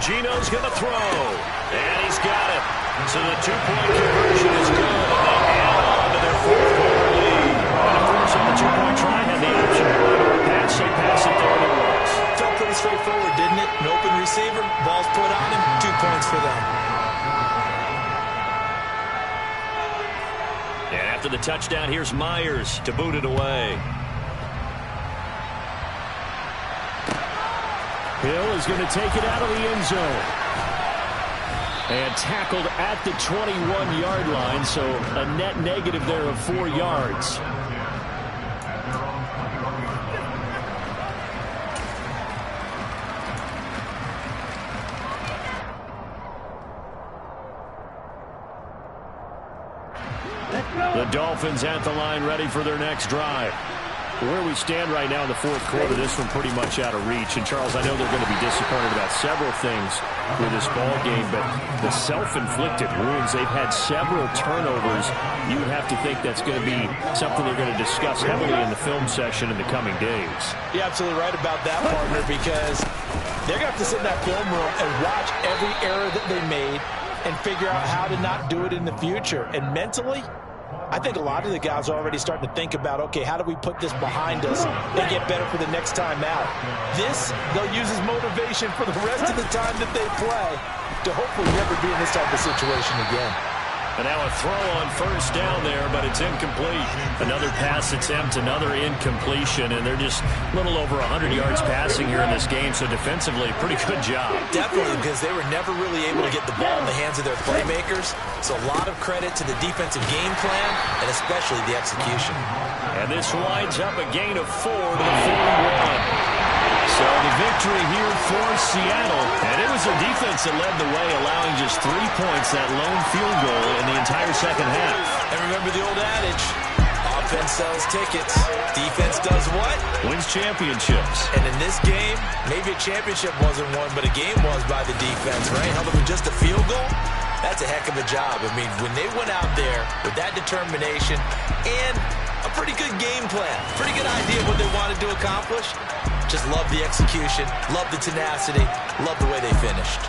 Geno's going to throw. And he's got it. So the 2-point conversion is good. And they add on to their 4th quarter lead. And of course, on the 2-point try, And after the touchdown, here's Myers to boot it away. Hill is going to take it out of the end zone. And tackled at the 21-yard line, so a net negative there of 4 yards. The Dolphins at the line, ready for their next drive. Where we stand right now in the fourth quarter, this one pretty much out of reach. And, Charles, I know they're going to be disappointed about several things with this ball game, but the self-inflicted wounds, they've had several turnovers. You would have to think that's going to be something they're going to discuss heavily in the film session in the coming days. You're absolutely right about that, partner, because they're going to have to sit in that film room and watch every error that they made and figure out how to not do it in the future. And mentally, I think a lot of the guys are already starting to think about, okay, how do we put this behind us and get better for the next time out? This, they'll use as motivation for the rest of the time that they play to hopefully never be in this type of situation again. And now a throw on first down there, but it's incomplete. Another pass attempt, another incompletion, and they're just a little over 100 yards passing here in this game, so defensively, pretty good job. Definitely, because they were never really able to get the ball in the hands of their playmakers, so a lot of credit to the defensive game plan, and especially the execution. And this winds up a gain of 4 to the 41. So the victory here for Seattle, and it was their defense that led the way, allowing just 3 points, that lone field goal in the entire second half. And remember the old adage, offense sells tickets, defense does what? Wins championships. And in this game, maybe a championship wasn't won, but a game was by the defense, right? Held them with just a field goal? That's a heck of a job. I mean, when they went out there with that determination and a pretty good game plan, pretty good idea of what they wanted to accomplish, just love the execution, love the tenacity, love the way they finished.